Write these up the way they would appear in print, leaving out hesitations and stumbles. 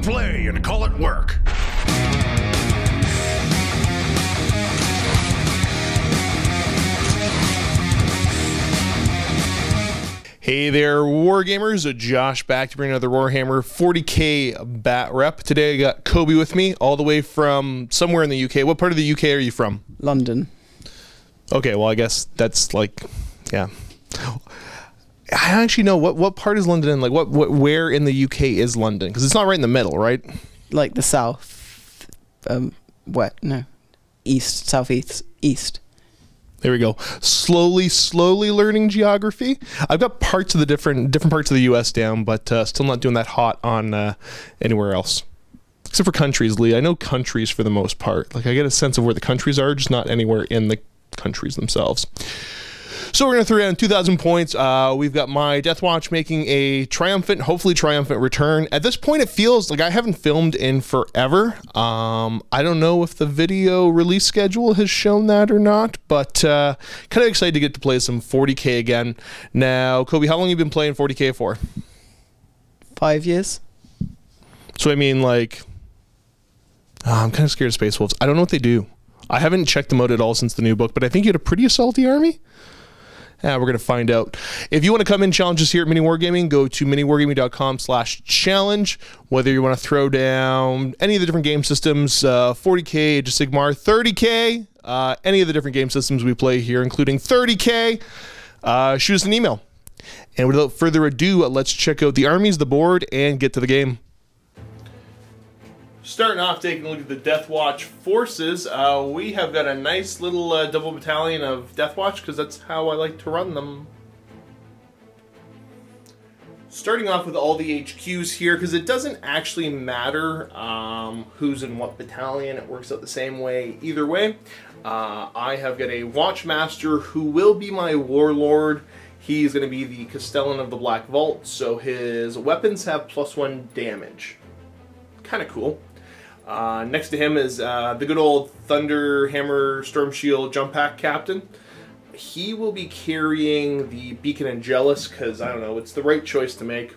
play and call it work. Hey there, Wargamers. Josh back to bring another Warhammer 40k Batrep. Today I got Kobi with me, all the way from somewhere in the UK. What part of the UK are you from? London. Okay, well I guess that's like, yeah. I actually know what part is London in? Like where in the UK is London? Because it's not right in the middle, right? Like the south, east, southeast, east. There we go. Slowly learning geography. I've got parts of the different parts of the U.S. down, but still not doing that hot on anywhere else. Except for countries, Lee. I know countries for the most part. Like I get a sense of where the countries are, just not anywhere in the countries themselves. So we're going to throw down 2,000 points. We've got my Deathwatch making a hopefully triumphant return. At this point, it feels like I haven't filmed in forever. I don't know if the video release schedule has shown that or not, but kind of excited to get to play some 40k again. Now, Kobi, how long have you been playing 40k for? 5 years. So I mean, like, I'm kind of scared of Space Wolves. I don't know what they do. I haven't checked them out at all since the new book, but I think you had a pretty assaulty army. Yeah, we're going to find out. If you want to come in challenge us here at MiniWarGaming, go to miniwargaming.com/challenge. Whether you want to throw down any of the different game systems, 40k, Age of Sigmar, 30k, any of the different game systems we play here, including 30k, shoot us an email. And without further ado, let's check out the armies, the board, and get to the game. Starting off, taking a look at the Deathwatch forces, we have got a nice little double battalion of Deathwatch, because that's how I like to run them. Starting off with all the HQs here, because it doesn't actually matter who's in what battalion, it works out the same way either way. I have got a Watchmaster who will be my Warlord. He's going to be the Castellan of the Black Vault, so his weapons have +1 damage. Kind of cool. Next to him is the good old Thunder Hammer Storm Shield Jump Pack Captain. He will be carrying the Beacon Angelus because, I don't know, it's the right choice to make.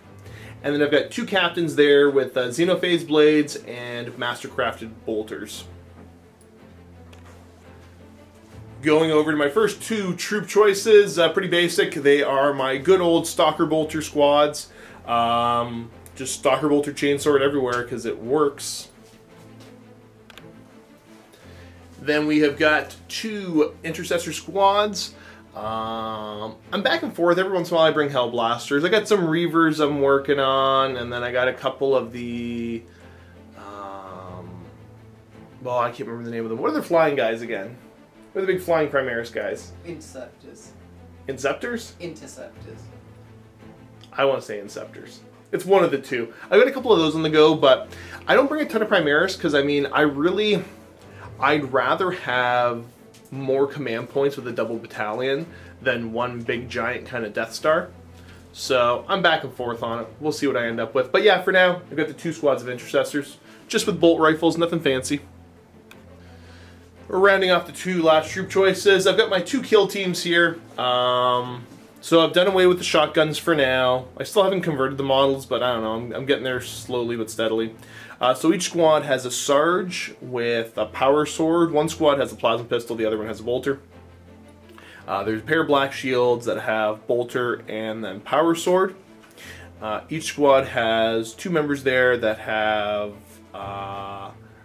And then I've got two captains there with Xenophase Blades and Mastercrafted Bolters. Going over to my first two troop choices, pretty basic. They are my good old Stalker Bolter squads. Just Stalker Bolter Chainsword everywhere because it works. Then we have got two Intercessor squads. I'm back and forth. Every once in a while I bring Hellblasters. I got some Reavers I'm working on, and then I got a couple of the... well, I can't remember the name of them. What are the flying guys again? What are the big flying Primaris guys? Interceptors. Inceptors? Interceptors. I want to say Inceptors. It's one of the two. I've got a couple of those on the go, but I don't bring a ton of Primaris because, I mean, I'd rather have more command points with a double battalion than one big giant kind of Death Star. So I'm back and forth on it. We'll see what I end up with. But yeah, for now, I've got the two squads of Intercessors, just with bolt rifles, nothing fancy. We're rounding off the two last troop choices. I've got my two kill teams here. So I've done away with the shotguns for now. I still haven't converted the models, but I don't know. I'm getting there slowly but steadily. So each squad has a Sarge with a power sword. One squad has a plasma pistol, the other one has a bolter. There's a pair of black shields that have bolter and then power sword. Each squad has two members there that have...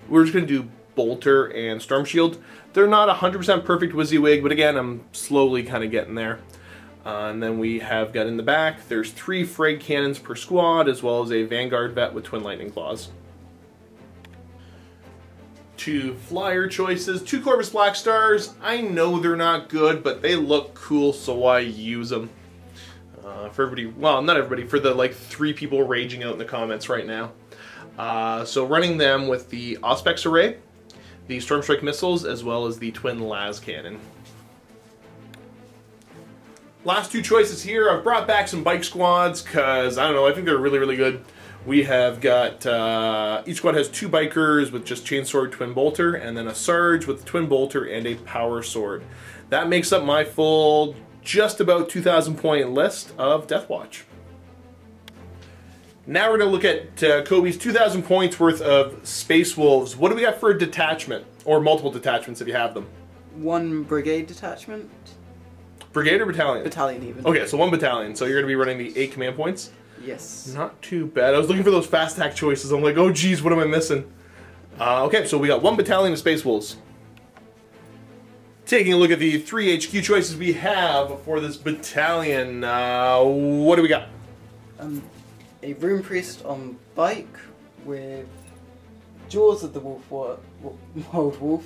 we're just going to do bolter and storm shield. They're not 100% perfect WYSIWYG, but again, I'm slowly kind of getting there. And then we have got in the back, there's 3 frag cannons per squad, as well as a Vanguard vet with twin lightning claws. Two flyer choices, 2 Corvus Black Stars. I know they're not good, but they look cool, so I use them. For everybody, well, not everybody, for the like 3 people raging out in the comments right now. So running them with the Auspex array, the Stormstrike missiles, as well as the twin las cannon. Last two choices here, I've brought back some bike squads because, I don't know, I think they're really, really good. We have got, each squad has 2 bikers with just chainsword, twin bolter, and then a Sarge with twin bolter and a power sword. That makes up my full, just about 2,000 point list of Deathwatch. Now we're going to look at Kobi's 2,000 points worth of Space Wolves. What do we got for a detachment? Or multiple detachments if you have them. 1 brigade detachment. Brigade or battalion? Battalion even. Okay, so 1 battalion. So you're going to be running the 8 command points? Yes. Not too bad. I was looking for those fast attack choices. I'm like, oh geez, what am I missing? Okay, so we got 1 battalion of Space Wolves. Taking a look at the 3 HQ choices we have for this battalion, what do we got? A Rune Priest on bike with Jaws of the Wild Wolf,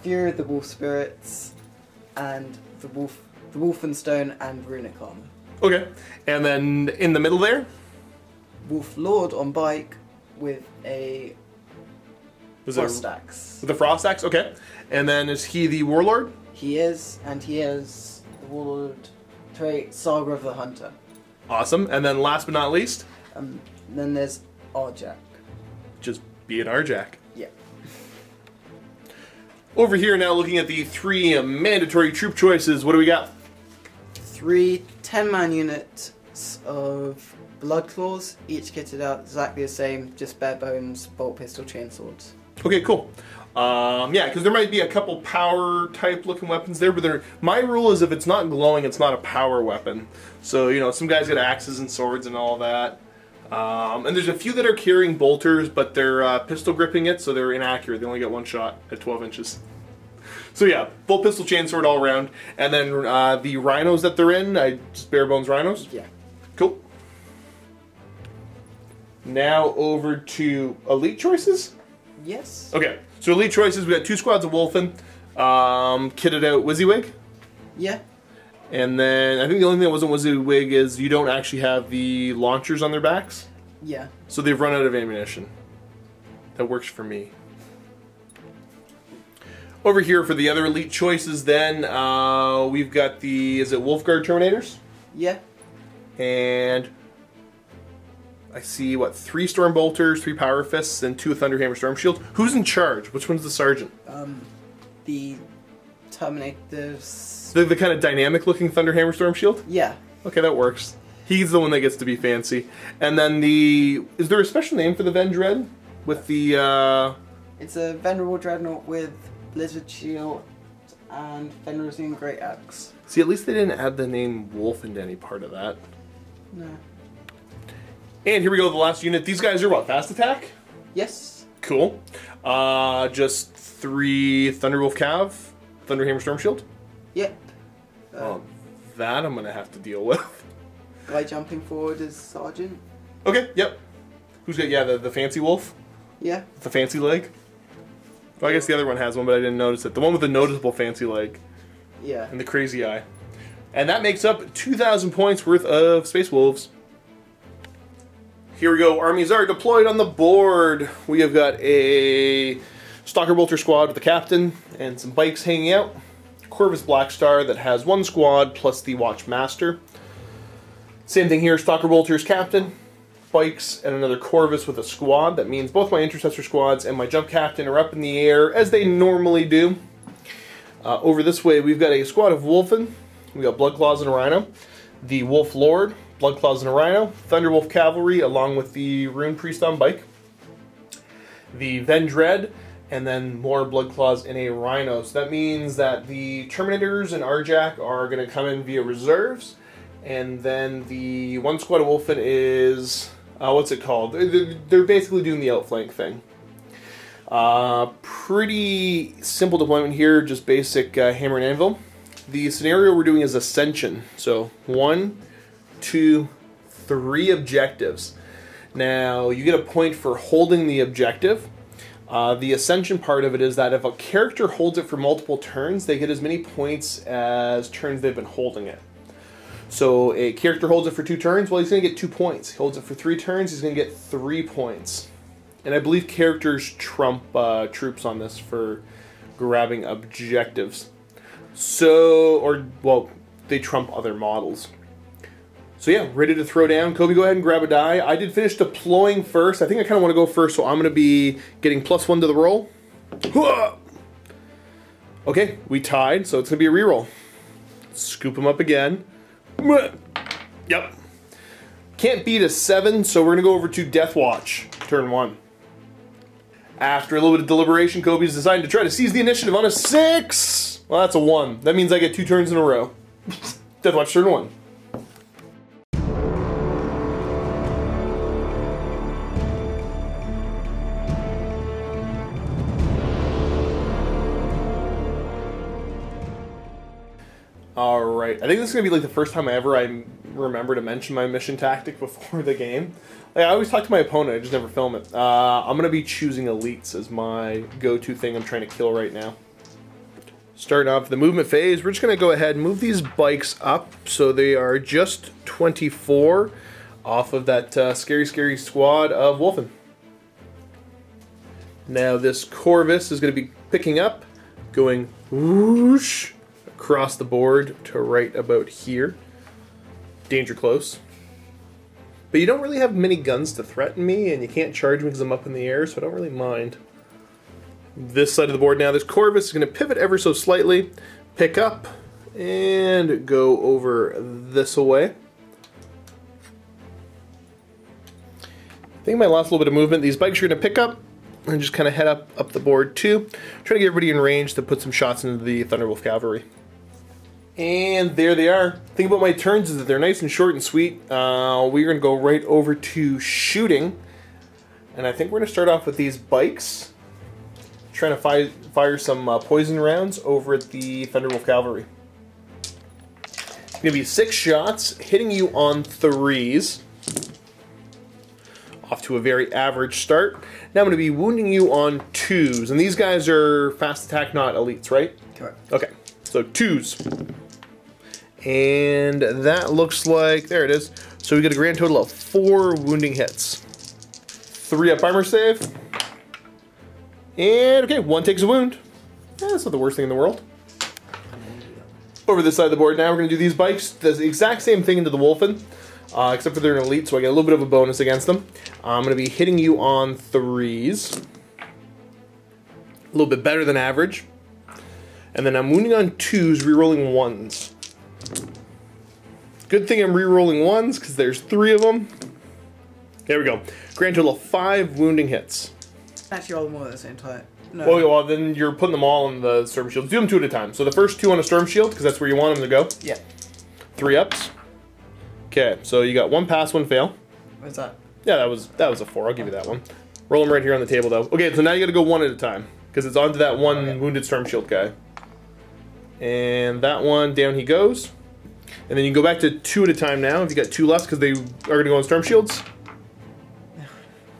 Fury of the Wolf Spirits, and the Wolfenstone and Runic Armor. Okay, and then in the middle there? Wolf Lord on bike with a Frost Axe. With the Frost Axe, okay. And then is he the Warlord? He is, and he has the Warlord trait Saga of the Hunter. Awesome, and then last but not least? Then there's Arjack. Just be an Arjack. Yeah. Over here now looking at the 3 mandatory troop choices, what do we got? 3 10-man units of Blood Claws, each kitted out exactly the same, just bare bones, bolt pistol, chain swords. Okay, cool. Yeah, because there might be a couple power type looking weapons there, but my rule is if it's not glowing, it's not a power weapon. So, you know, some guys got axes and swords and all that. And there's a few that are carrying bolters, but they're pistol gripping it, so they're inaccurate. They only get 1 shot at 12 inches. So yeah, bolt pistol, chainsword all around. And then the rhinos that they're in, just bare bones rhinos? Yeah. Cool. Now over to elite choices? Yes. Okay, so elite choices, we got 2 squads of Wolfen, kitted out WYSIWYG. Yeah. And then I think the only thing that wasn't WYSIWYG is you don't actually have the launchers on their backs. Yeah. So they've run out of ammunition. That works for me. Over here for the other elite choices then, we've got the, is it Wolfguard Terminators? Yeah. And I see, what, 3 Storm Bolters, 3 Power Fists, and 2 Thunderhammer Storm Shield. Who's in charge? Which one's the sergeant? The Terminators. The kind of dynamic looking Thunderhammer Storm Shield? Yeah. Okay, that works. He's the one that gets to be fancy. And then the, is there a special name for the Vendread? With the, It's a Venerable Dreadnought with Blizzard Shield and Fenrisine Great Axe. See, at least they didn't add the name Wolf into any part of that. No. And here we go, the last unit. These guys are what, fast attack? Yes. Cool. Just 3 Thunderwolf Cav, Thunderhammer Storm Shield. Yep. Oh, that I'm gonna have to deal with. Guy jumping forward is Sergeant. Okay, yep. Who's got, yeah, the fancy wolf? Yeah. The fancy leg? Well, I guess the other one has one, but I didn't notice it. The one with the noticeable fancy leg. Yeah. And the crazy eye. And that makes up 2,000 points worth of Space Wolves. Here we go. Armies are deployed on the board. We have got a Stalker Bolter squad with the captain and some bikes hanging out. Corvus Blackstar that has 1 squad plus the Watchmaster. Same thing here. Stalker Bolter's captain, bikes, and another Corvus with a squad. That means both my Intercessor squads and my Jump Captain are up in the air as they normally do. Over this way, we've got a squad of Wolfen. We got Bloodclaws and a Rhino. The Wolf Lord, Bloodclaws and a Rhino. Thunderwolf Cavalry along with the Rune Priest on bike. The Vendread, and then more Bloodclaws and a Rhino. So that means that the Terminators and Arjack are going to come in via reserves. And then the 1 squad of Wolfen is, what's it called? They're basically doing the outflank thing. Pretty simple deployment here, just basic hammer and anvil. The scenario we're doing is Ascension. So 1, 2, 3 objectives. Now you get a point for holding the objective. The Ascension part of it is that if a character holds it for multiple turns, they get as many points as turns they've been holding it. So a character holds it for 2 turns, well, he's going to get 2 points. He holds it for 3 turns, he's going to get 3 points. And I believe characters trump troops on this for grabbing objectives. So, or, well, they trump other models. So yeah, ready to throw down. Kobi, go ahead and grab a die. I did finish deploying first. I think I kind of want to go first, so I'm going to be getting +1 to the roll. Okay, we tied, so it's going to be a reroll. Scoop him up again. Yep. Can't beat a 7, so we're going to go over to Deathwatch, turn 1. After a little bit of deliberation, Kobi's decided to try to seize the initiative on a 6! Well, that's a 1. That means I get 2 turns in a row. Deathwatch, turn 1. Alright, I think this is going to be like the first time I remember to mention my mission tactic before the game. Like, I always talk to my opponent, I just never film it. I'm going to be choosing elites as my go-to thing I'm trying to kill right now. Starting off the movement phase, we're just going to go ahead and move these bikes up so they are just 24 off of that scary squad of Wolfen. Now this Corvus is going to be picking up, going whoosh across the board to right about here. Danger close. But you don't really have many guns to threaten me, and you can't charge me because I'm up in the air, so I don't really mind. This side of the board now, this Corvus is going to pivot ever so slightly, pick up, and go over this way. I think my last little bit of movement, these bikes are going to pick up and just kind of head up the board too. Trying to get everybody in range to put some shots into the Thunderwolf Cavalry. And there they are. The thing about my turns is that they're nice and short and sweet. We're going to go right over to shooting. And I think we're going to start off with these bikes. Trying to fire some poison rounds over at the Thunderwolf Cavalry. It's going to be 6 shots, hitting you on 3s. Off to a very average start. Now I'm going to be wounding you on 2s. And these guys are fast attack, not elites, right? Correct. Okay, so 2s. And that looks like, there it is. So we get a grand total of 4 wounding hits. 3 up armor save. And okay, 1 takes a wound. That's not the worst thing in the world. Over this side of the board now, we're going to do these bikes. The exact same thing into the Wolfen. Except for they're an elite, so I get a little bit of a bonus against them. I'm going to be hitting you on 3s. A little bit better than average. And then I'm wounding on 2s, rerolling 1s. Good thing I'm rerolling 1s, because there's 3 of them. There we go. Grand total of 5 wounding hits. Actually, all of them all at the same time. No. Oh, well, then you're putting them all on the Storm Shield. Do them 2 at a time. So the first 2 on a Storm Shield, because that's where you want them to go. Yeah. 3 ups. Okay, so you got 1 pass, 1 fail. What's that? Yeah, that was a 4. I'll give you that one. Roll them right here on the table, though. Okay, so now you got to go 1 at a time, because it's onto that one wounded Storm Shield guy. And that one, down he goes. And then you can go back to 2 at a time now, if you got 2 left, because they are going to go on Storm Shields.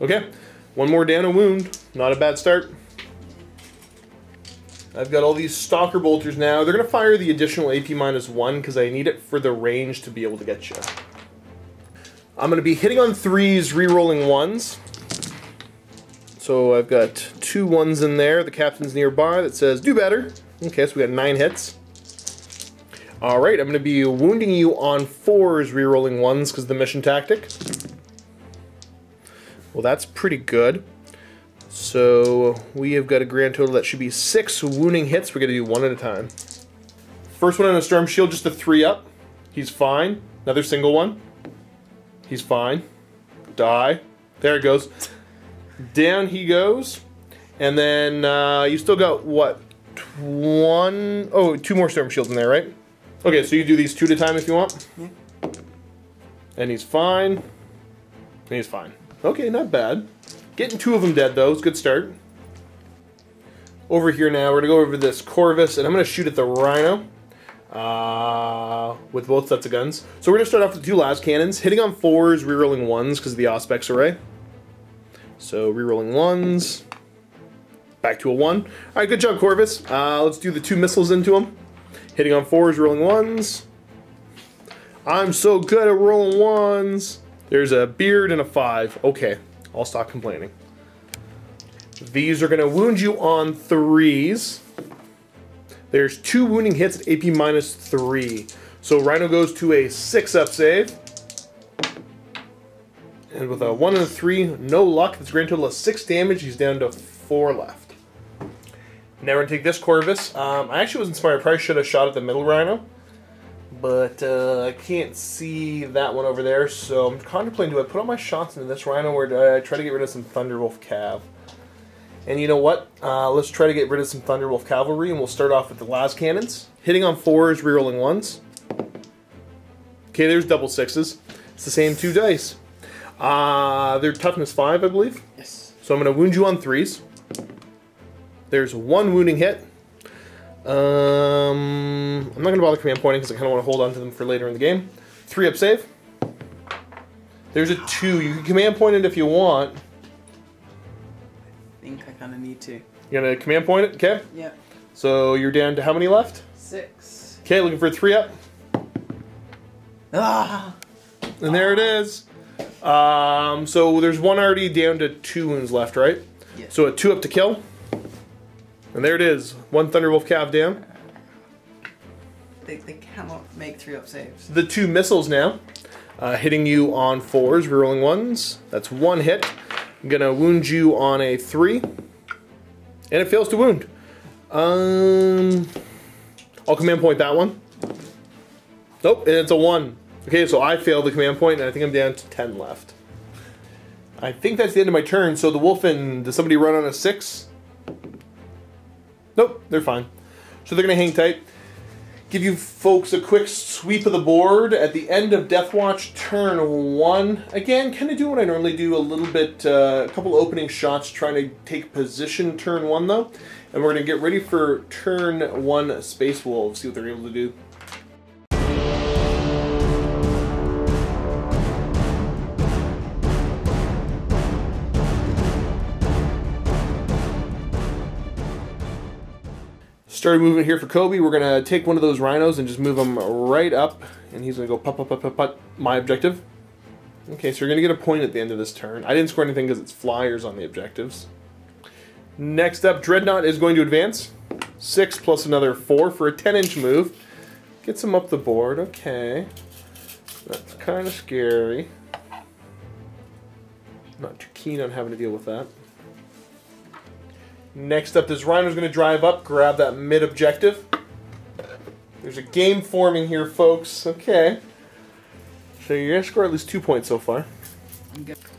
Okay, 1 more down, a wound. Not a bad start. I've got all these Stalker Bolters now. They're going to fire the additional AP -1 because I need it for the range to be able to get you. I'm going to be hitting on 3s, re-rolling 1s. So I've got 2 1s in there. The captain's nearby that says, do better. Okay, so we got 9 hits. Alright, I'm going to be wounding you on 4s, re-rolling 1s because of the mission tactic. Well, that's pretty good. So we have got a grand total that should be 6 wounding hits. We're going to do 1 at a time. First one on a Storm Shield, just a 3 up. He's fine. Another single one. He's fine. Die. There it goes. Down he goes. And then you still got, what, 1? Oh, 2 more Storm Shields in there, right? Okay, so you do these 2 at a time if you want. Yeah. And he's fine. And he's fine. Okay, not bad. Getting 2 of them dead, though. It's a good start. Over here now, we're going to go over this Corvus, and I'm going to shoot at the Rhino with both sets of guns. So we're going to start off with 2 las cannons, hitting on 4s, rerolling 1s because of the Auspex array. So rerolling 1s. Back to a 1. All right, good job, Corvus. Let's do the 2 missiles into him. Hitting on 4s, rolling 1s. I'm so good at rolling 1s. There's a beard and a 5. Okay. I'll stop complaining. These are going to wound you on 3s. There's 2 wounding hits at AP -3. So Rhino goes to a 6-up save. And with a 1 and a 3, no luck. That's a grand total of 6 damage. He's down to 4 left. Now we're going to take this Corvus. I actually wasn't smart. I probably should have shot at the middle Rhino. but I can't see that one over there, so I'm contemplating, do I put all my shots into this Rhino or do I try to get rid of some Thunderwolf Cav? And you know what? Let's try to get rid of some Thunderwolf Cavalry, and we'll start off with the las cannons. Hitting on 4s, rerolling 1s. Okay, there's double 6s. It's the same 2 dice. They're toughness 5, I believe. Yes. So I'm going to wound you on 3s. There's 1 wounding hit. I'm not going to bother command pointing because I kind of want to hold on to them for later in the game. 3-up save. There's a 2. You can command point it if you want. I think I kind of need to. You're going to command point it? Okay. Yeah. So you're down to how many left? 6. Okay, looking for a 3-up. Ah! And there it is. So there's 1 already down to 2 wounds left, right? Yeah. So a 2-up to kill. And there it is. 1 Thunderwolf Cav down. They cannot make 3-up saves. The 2 missiles now. Hitting you on 4s, rerolling 1s. That's 1 hit. I'm going to wound you on a 3. And it fails to wound. I'll command point that one. Nope, and it's a 1. Okay, so I failed the command point, and I think I'm down to 10 left. I think that's the end of my turn, so the Wolfen, does somebody run on a 6? Nope, they're fine. So they're going to hang tight. Give you folks a quick sweep of the board at the end of Deathwatch turn 1. Again, kind of do what I normally do, a little bit, a couple opening shots trying to take position turn 1 though. And we're going to get ready for turn 1 Space Wolves, see what they're able to do. Started movement here for Kobi. We're going to take one of those rhinos and just move him right up. And he's going to go put, put, put, put, put, my objective. Okay, so you're going to get a point at the end of this turn. I didn't score anything because it's flyers on the objectives. Next up, Dreadnought is going to advance. 6 plus another 4 for a 10-inch move. Gets him up the board. Okay. That's kind of scary. Not too keen on having to deal with that. Next up, this Rhino's going to drive up, grab that mid-objective. There's a game forming here, folks. Okay. So you're going to score at least 2 points so far.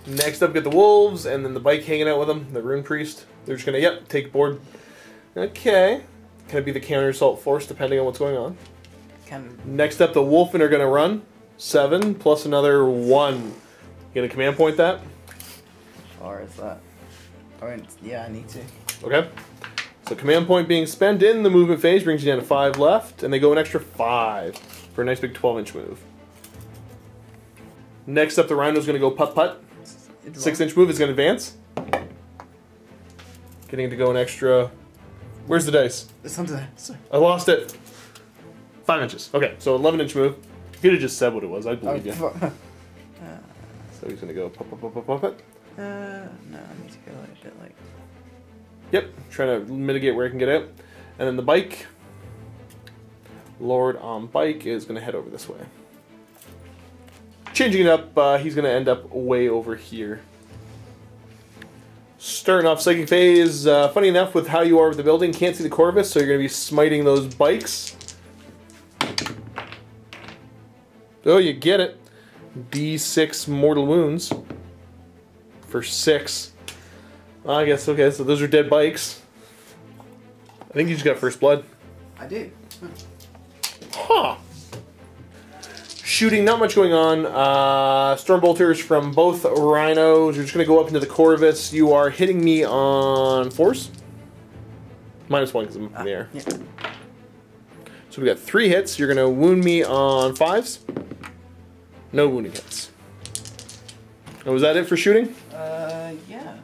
Next up, get the Wolves, and then the bike hanging out with them, the Rune Priest. They're just going to, yep, take board. Okay. Can it be the counter-assault force, depending on what's going on? Next up, the Wolfen are going to run. 7 plus another 1. You going to command point that? How far is that? Yeah, I need to. Okay. So command point being spent in the movement phase brings you down to 5 left, and they go an extra 5 for a nice big 12-inch move. Next up, the Rhino's going to go putt-putt. 6-inch move is going to advance. Getting to go an extra... Where's the dice? It's under there. Sorry. I lost it. 5 inches. Okay, so 11-inch move. You could have just said what it was. I believe you. So he's going to go putt-putt-putt-putt-putt. No, I need to go like a bit like... Yep, trying to mitigate where I can get out. And then the bike, Lord on bike, is going to head over this way. Changing it up, he's going to end up way over here. Starting off Psychic Phase, funny enough with how you are with the building, can't see the Corvus, so you're going to be smiting those bikes. Oh, you get it. D6 mortal wounds for 6. I guess, okay, so those are dead bikes. I think you just got first blood. I do. Huh. Shooting, not much going on. Stormbolters from both Rhinos. You're just going to go up into the Corvus. You are hitting me on 4s. -1 because I'm up in the air. Yeah. So we got 3 hits. You're going to wound me on 5s. No wounding hits. And was that it for shooting? Yeah.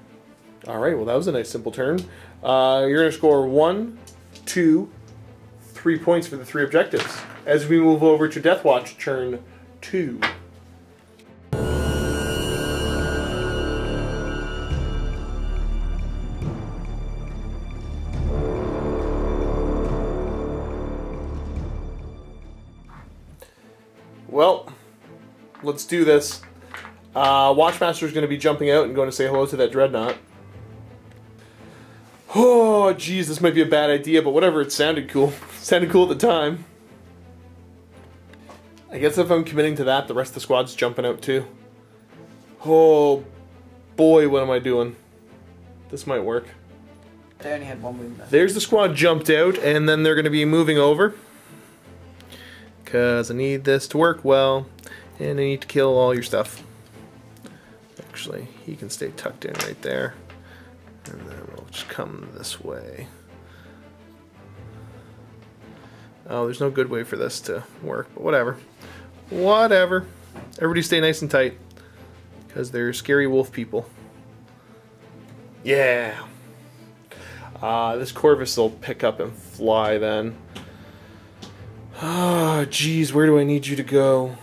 Alright, well that was a nice simple turn. You're going to score 1, 2, 3 points for the 3 objectives. As we move over to Deathwatch turn 2. Well, let's do this. Watchmaster is going to be jumping out and going to say hello to that Dreadnought. Oh, geez, this might be a bad idea, but whatever, it sounded cool. It sounded cool at the time. I guess if I'm committing to that, the rest of the squad's jumping out too. Oh boy, what am I doing? This might work. They only had one wound left. There's the squad jumped out, and then they're going to be moving over. Because I need this to work well, and I need to kill all your stuff. Actually, he can stay tucked in right there. And then we'll just come this way. Oh, there's no good way for this to work, but whatever. Whatever. Everybody stay nice and tight. Because they're scary wolf people. Yeah. This Corvus will pick up and fly then. Ah, geez, where do I need you to go?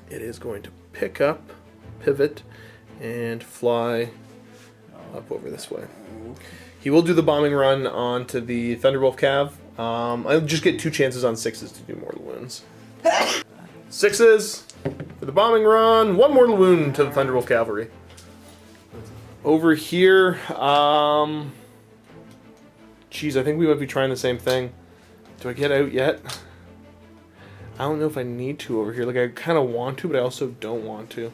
It is going to pick up, pivot, and fly up over this way. He will do the bombing run onto the Thunderwolf Cav. I'll just get 2 chances on 6s to do mortal wounds. 6s for the bombing run. 1 mortal wound to the Thunderwolf Cavalry. Over here, geez, I think we might be trying the same thing. Do I get out yet? I don't know if I need to over here. Like, I kind of want to, but I also don't want to.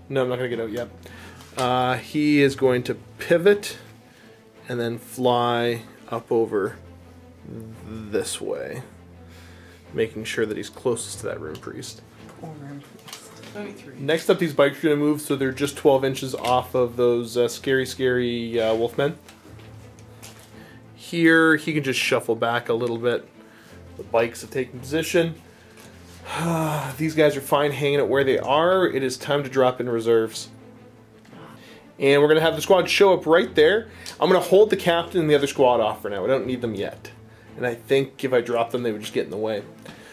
No, I'm not going to get out yet. He is going to pivot and then fly up over this way, making sure that he's closest to that Rune Priest. Poor Rune Priest. Only 3. Next up, these bikes are going to move, so they're just 12 inches off of those scary wolfmen. Here, he can just shuffle back a little bit. The bikes have taken position. These guys are fine hanging out where they are. It is time to drop in reserves. And we're going to have the squad show up right there. I'm going to hold the captain and the other squad off for now. I don't need them yet. And I think if I drop them, they would just get in the way.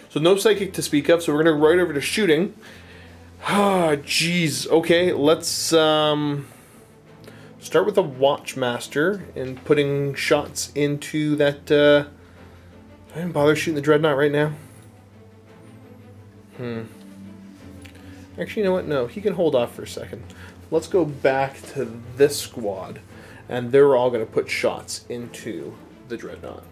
So no psychic to speak of, so we're going to go right over to shooting. Ah, jeez. Okay, let's start with a Watchmaster and putting shots into that. I didn't bother shooting the Dreadnought right now. Actually, you know what? No, he can hold off for a second. Let's go back to this squad, and they're all going to put shots into the Dreadnought.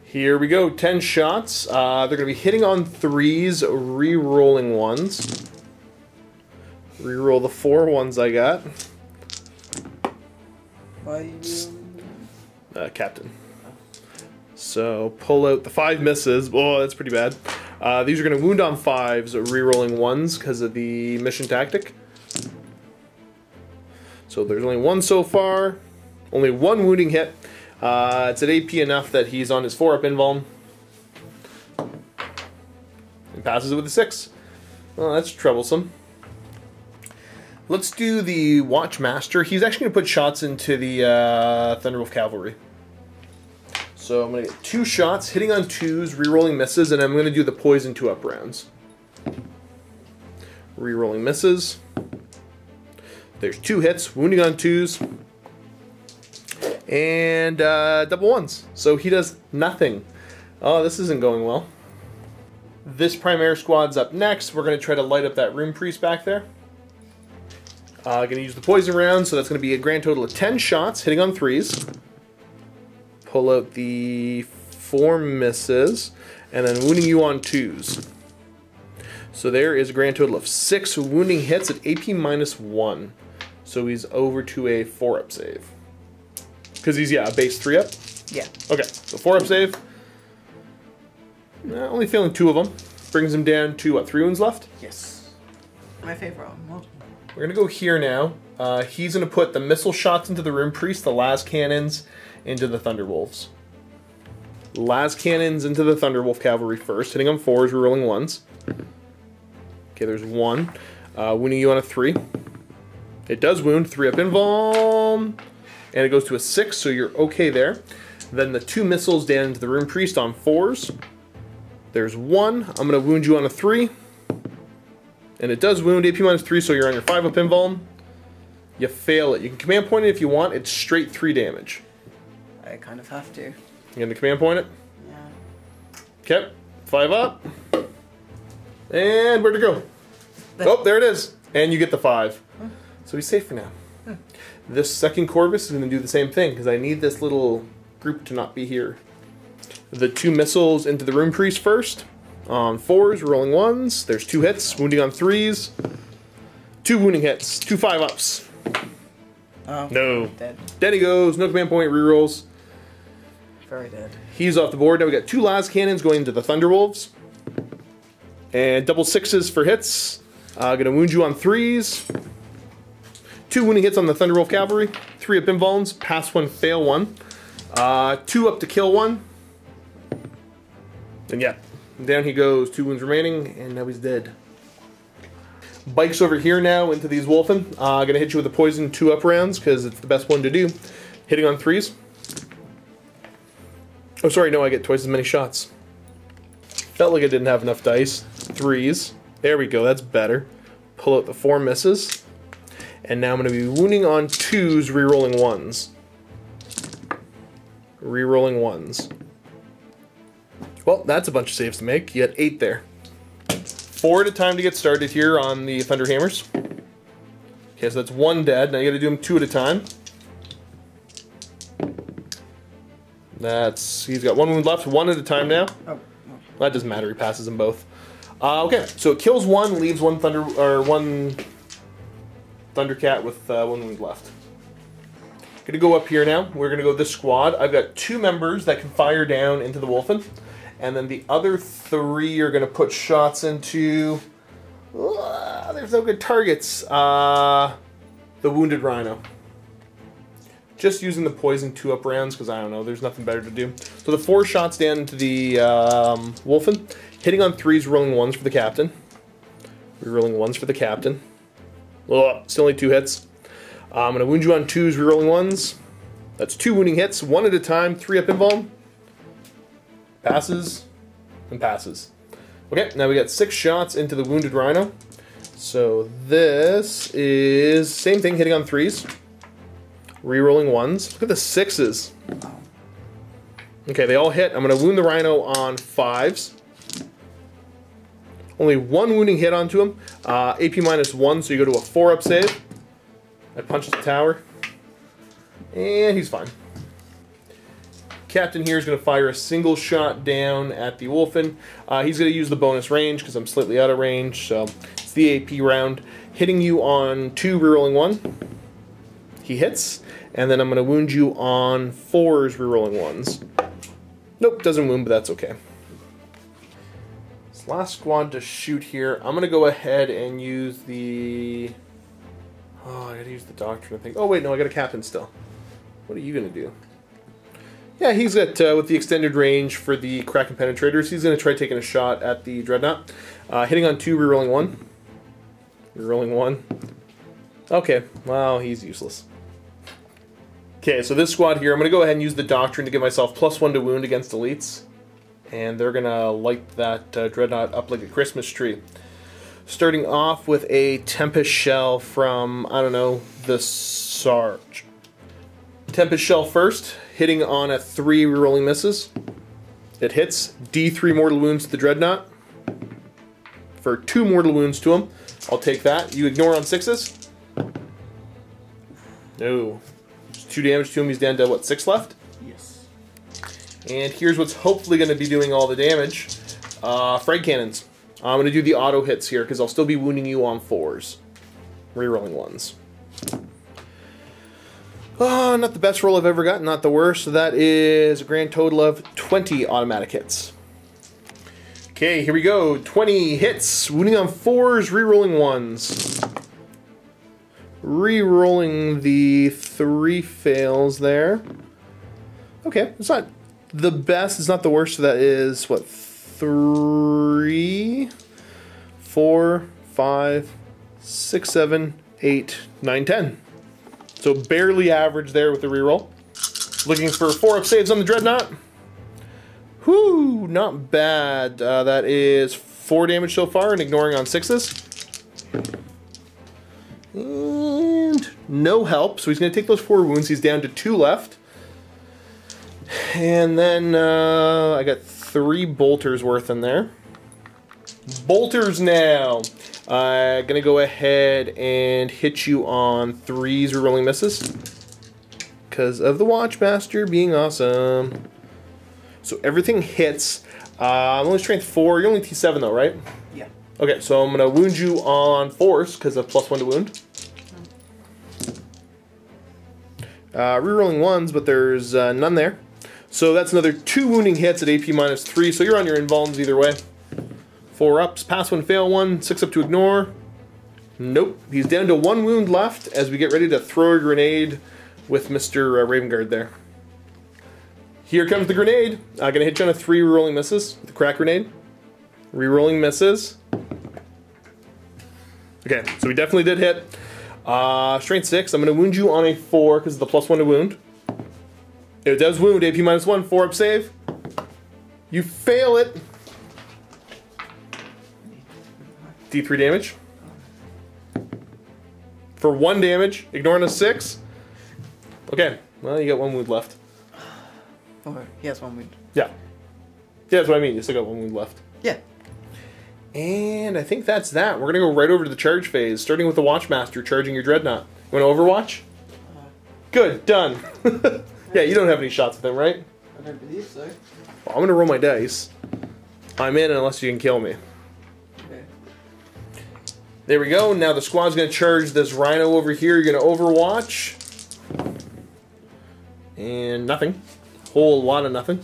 Here we go, 10 shots. They're going to be hitting on 3s, re-rolling 1s. Re-roll the 4 ones I got. Captain. So pull out the 5 misses. Oh, that's pretty bad. These are going to wound on 5s, re-rolling 1s because of the mission tactic. So there's only 1 so far. Only 1 wounding hit. It's at AP enough that he's on his 4-up invuln. And passes it with a 6. Well, that's troublesome. Let's do the Watchmaster. He's actually going to put shots into the Thunderwolf Cavalry. So I'm going to get 2 shots, hitting on 2s, re-rolling misses, and I'm going to do the poison 2-up rounds. Re-rolling misses. There's 2 hits, wounding on 2s. And double 1s. So he does nothing. Oh, this isn't going well. This Primaire squad's up next. We're going to try to light up that Rune Priest back there. Going to use the poison round, so that's going to be a grand total of 10 shots, hitting on 3s. Pull out the 4 misses, and then wounding you on 2s. So there is a grand total of 6 wounding hits at AP -1. So he's over to a 4-up save. Because he's, yeah, a base 3-up? Yeah. Okay, so 4-up save. Only failing 2 of them. Brings him down to, what, 3 wounds left? Yes. My favorite one. Well, we're going to go here now. He's going to put the missile shots into the Rune Priest, the las cannons into the Thunderwolves. Las cannons into the Thunderwolf Cavalry first, hitting on 4s, rerolling 1s. Okay, there's 1. Wounding you on a 3. It does wound, 3-up invuln. And it goes to a 6, so you're okay there. Then the 2 missiles down into the Rune Priest on 4s. There's 1. I'm going to wound you on a 3. And it does wound, AP -3, so you're on your 5-up invuln. You fail it. You can command point it if you want. It's straight 3 damage. I kind of have to. You going to command point it? Yeah. Okay. 5 up. And where'd it go? Oh, there it is. And you get the 5. So he's safe for now. This second Corvus is going to do the same thing, because I need this little group to not be here. the 2 missiles into the Rune Priest first. On 4s, rolling 1s. There's 2 hits, wounding on 3s. 2 wounding hits, 2 5-ups. Oh, No. dead. Dead he goes, no command point, rerolls. Very dead. He's off the board. Now we got 2 las cannons going into the Thunderwolves. And double 6s for hits. Gonna wound you on 3s. 2 wounding hits on the Thunderwolf Cavalry. 3 up invulns, pass 1, fail 1. 2 up to kill 1. And yeah, down he goes, 2 wounds remaining, and now he's dead. Bikes over here now into these Wolfen. Gonna hit you with a poison 2 up rounds, because it's the best one to do. Hitting on 3s. Oh, sorry, no, I get twice as many shots. Felt like I didn't have enough dice. 3s. There we go, that's better. Pull out the 4 misses. And now I'm going to be wounding on 2s, rerolling 1s. Rerolling 1s. Well, that's a bunch of saves to make. You had 8 there. 4 at a time to get started here on the Thunderhammers. Okay, so that's 1 dead. Now you got to do them 2 at a time. He's got 1 wound left, 1 at a time now. Oh. That doesn't matter, he passes them both. Okay, so it kills 1, leaves 1 Thundercat with 1 wound left. Gonna go up here now. We're gonna go this squad. I've got 2 members that can fire down into the Wolfen, and then the other 3 are gonna put shots into. There's no good targets. The Wounded Rhino. Just using the poison 2 up rounds because I don't know, there's nothing better to do. So the 4 shots down into the Wolfen, hitting on 3s, rolling 1s for the captain. Rerolling 1s for the captain. Still only 2 hits. I'm going to wound you on 2s, rerolling 1s. That's 2 wounding hits, 1 at a time, 3 up invuln. Passes and passes. Okay, now we got 6 shots into the Wounded Rhino. So this is same thing, hitting on 3s. Rerolling 1s. Look at the 6s. Okay, they all hit. I'm going to wound the Rhino on 5s. Only 1 wounding hit onto him. AP -1, so you go to a 4-up save. I punch the tower. And he's fine. Captain here is going to fire a single shot down at the Wolfen. He's going to use the bonus range because I'm slightly out of range. So it's the AP round. Hitting you on 2, rerolling 1. He hits. And then I'm going to wound you on 4s, rerolling 1s. Nope, doesn't wound, but that's okay. This last squad to shoot here. I'm going to go ahead and use the... Oh, I got to use the Doctrine, I think. Oh, wait, no, I got a captain still. What are you going to do? Yeah, he's got, with the extended range for the Kraken Penetrators, he's going to try taking a shot at the Dreadnought. Hitting on 2, rerolling 1. Rerolling 1. Okay, well, he's useless. Okay, so this squad here, I'm going to go ahead and use the Doctrine to give myself +1 to wound against elites. And they're going to light that Dreadnought up like a Christmas tree. Starting off with a Tempest Shell from, I don't know, the Sarge. Tempest Shell first, hitting on a 3, rerolling misses. It hits, D3 mortal wounds to the Dreadnought. For 2 mortal wounds to him. I'll take that. You ignore on 6s? No. 2 damage to him, he's down to, what, 6 left? Yes. And here's what's hopefully going to be doing all the damage. Frag Cannons. I'm going to do the auto hits here, because I'll still be wounding you on 4s. Rerolling 1s. Oh, not the best roll I've ever gotten, not the worst. So that is a grand total of 20 automatic hits. Okay, here we go. 20 hits. Wounding on 4s, rerolling 1s. Rerolling the 3 fails there. Okay, it's not the best, it's not the worst, so that is, what, 3, 4, 5, 6, 7, 8, 9, 10. So barely average there with the reroll. Looking for 4-up saves on the Dreadnought. Whoo, not bad. That is 4 damage so far, and ignoring on 6s. And no help, so he's going to take those 4 wounds. He's down to 2 left. And then I got 3 bolters worth in there. Bolters now. I'm going to go ahead and hit you on 3s rerolling misses. Because of the Watchmaster being awesome. So everything hits. I'm only strength 4. You're only T7 though, right? Yeah. Okay, so I'm going to wound you on force because of +1 to wound. Rerolling 1s, but there's none there. So that's another 2 wounding hits at AP -3, so you're on your invulns either way. 4 ups, pass 1, fail 1, 6 up to ignore. Nope, he's down to 1 wound left as we get ready to throw a grenade with Mr. Ravenguard there. Here comes the grenade. Gonna hit you on a 3 rerolling misses with the crack grenade. Rerolling misses. Okay, so we definitely did hit. Strength 6, I'm gonna wound you on a 4 because of the +1 to wound. It does wound, AP -1, 4 up save. You fail it. D3 damage. For 1 damage, ignoring a 6. Okay, well, you got 1 wound left. Oh, he has 1 wound. Yeah. Yeah, that's what I mean. You still got 1 wound left. Yeah. And I think that's that. We're going to go right over to the charge phase, starting with the Watchmaster charging your Dreadnought. You want to Overwatch? Good, done. Yeah, you don't have any shots with him, right? I don't believe so. Well, I'm going to roll my dice. I'm in unless you can kill me. Okay. There we go. Now the squad's going to charge this Rhino over here. You're going to Overwatch. And nothing. Whole lot of nothing.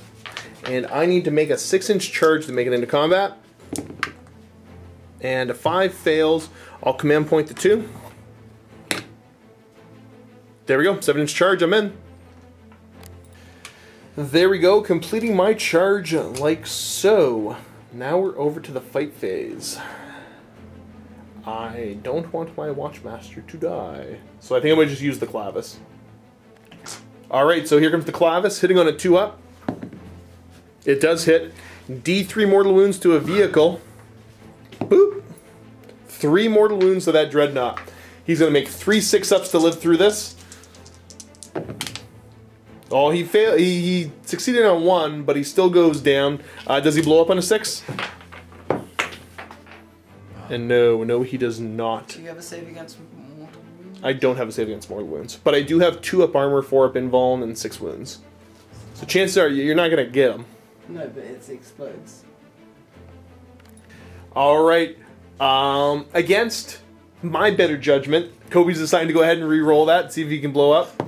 And I need to make a 6-inch charge to make it into combat. And a 5 fails. I'll command point to 2. There we go. 7-inch charge. I'm in. There we go. Completing my charge like so. Now we're over to the fight phase. I don't want my Watchmaster to die. So I think I'm going to just use the Clavis. Alright, so here comes the Clavis, hitting on a 2-up. It does hit. D3 mortal wounds to a vehicle. Boop. 3 mortal wounds to that Dreadnought. He's going to make 3 6-ups to live through this. Oh, he failed. He succeeded on 1, but he still goes down. Does he blow up on a 6? And no, he does not. Do you have a save against mortal wounds? I don't have a save against mortal wounds, but I do have 2 up armor, 4 up invuln, and 6 wounds. So chances are you're not going to get him. No, but it explodes. Alright, against my better judgment, Kobi's assigned to go ahead and re-roll that, see if he can blow up.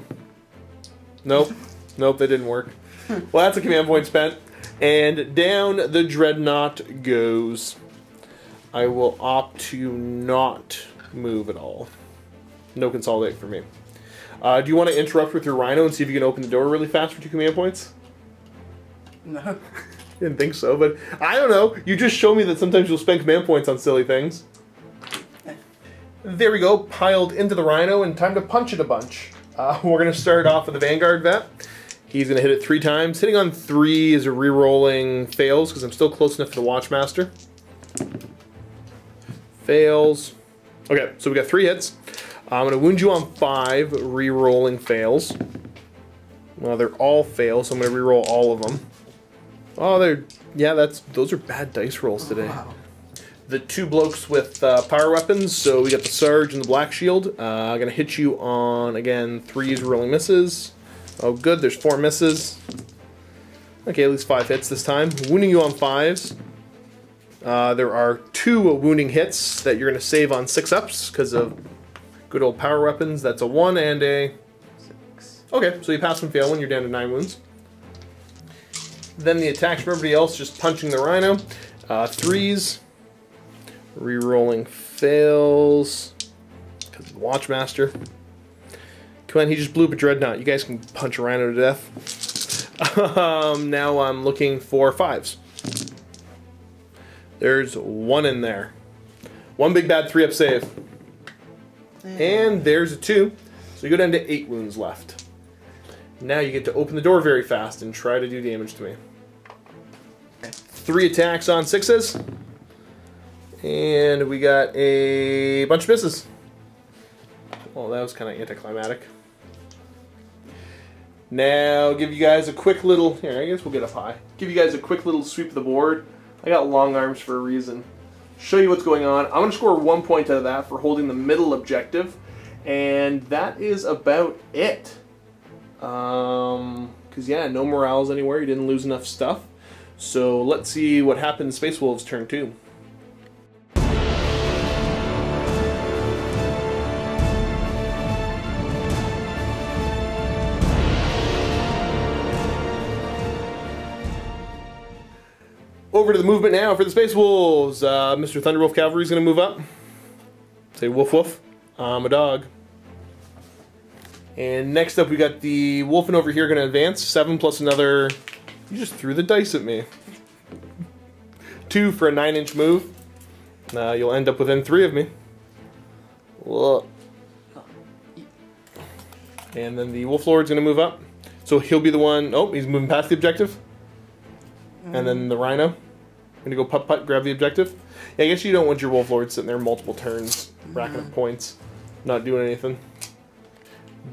Nope. Nope, that didn't work. Well, that's a command point spent. And down the Dreadnought goes. I will opt to not move at all. No consolidate for me. Do you want to interrupt with your Rhino and see if you can open the door really fast for 2 command points? No. Didn't think so, but I don't know. You just show me that sometimes you'll spend command points on silly things. There we go, piled into the Rhino, and time to punch it a bunch. We're going to start off with the Vanguard Vet. He's going to hit it 3 times. Hitting on 3 is a re-rolling fails, because I'm still close enough to the Watchmaster. Fails. Okay, so we got 3 hits. I'm going to wound you on 5, re-rolling fails. Well, they're all fails, so I'm going to re-roll all of them. Oh, those are bad dice rolls today. Wow. The 2 blokes with power weapons, so we got the Sarge and the Black Shield. I'm going to hit you on, again, 3s rolling misses. Oh, good, there's 4 misses. Okay, at least 5 hits this time. Wounding you on 5s. There are 2 wounding hits that you're going to save on 6-ups because of good old power weapons. That's a 1 and a 6. Okay, so you pass and fail 1, you're down to 9 wounds. Then the attacks from everybody else, just punching the Rhino. 3s. Re-rolling fails. Because of the Watchmaster. Come on, he just blew up a Dreadnought. You guys can punch a Rhino to death. Now I'm looking for 5s. There's 1 in there. 1 big bad 3-up save. And there's a 2. So you go down to 8 wounds left. Now you get to open the door very fast and try to do damage to me. 3 attacks on 6s. And we got a bunch of misses. Well, that was kind of anticlimactic. Now, give you guys a quick little... Here, I guess we'll get up high. Give you guys a quick little sweep of the board. I got long arms for a reason. Show you what's going on. I'm going to score 1 point out of that for holding the middle objective. And that is about it. Because, yeah, no morales anywhere. You didn't lose enough stuff. So let's see what happens Space Wolves turn 2. Over to the movement now for the Space Wolves. Mr. Thunderwolf Cavalry is going to move up. Say woof woof. I'm a dog. And next up we got the Wolfen over here going to advance. 7 plus another... You just threw the dice at me. 2 for a 9-inch move. You'll end up within 3 of me. Whoa. And then the Wolf Lord's going to move up. So he'll be the one... Oh, he's moving past the objective. And then the Rhino. Going to go putt-putt, grab the objective. Yeah, I guess you don't want your Wolf Lord sitting there multiple turns, racking up points, not doing anything.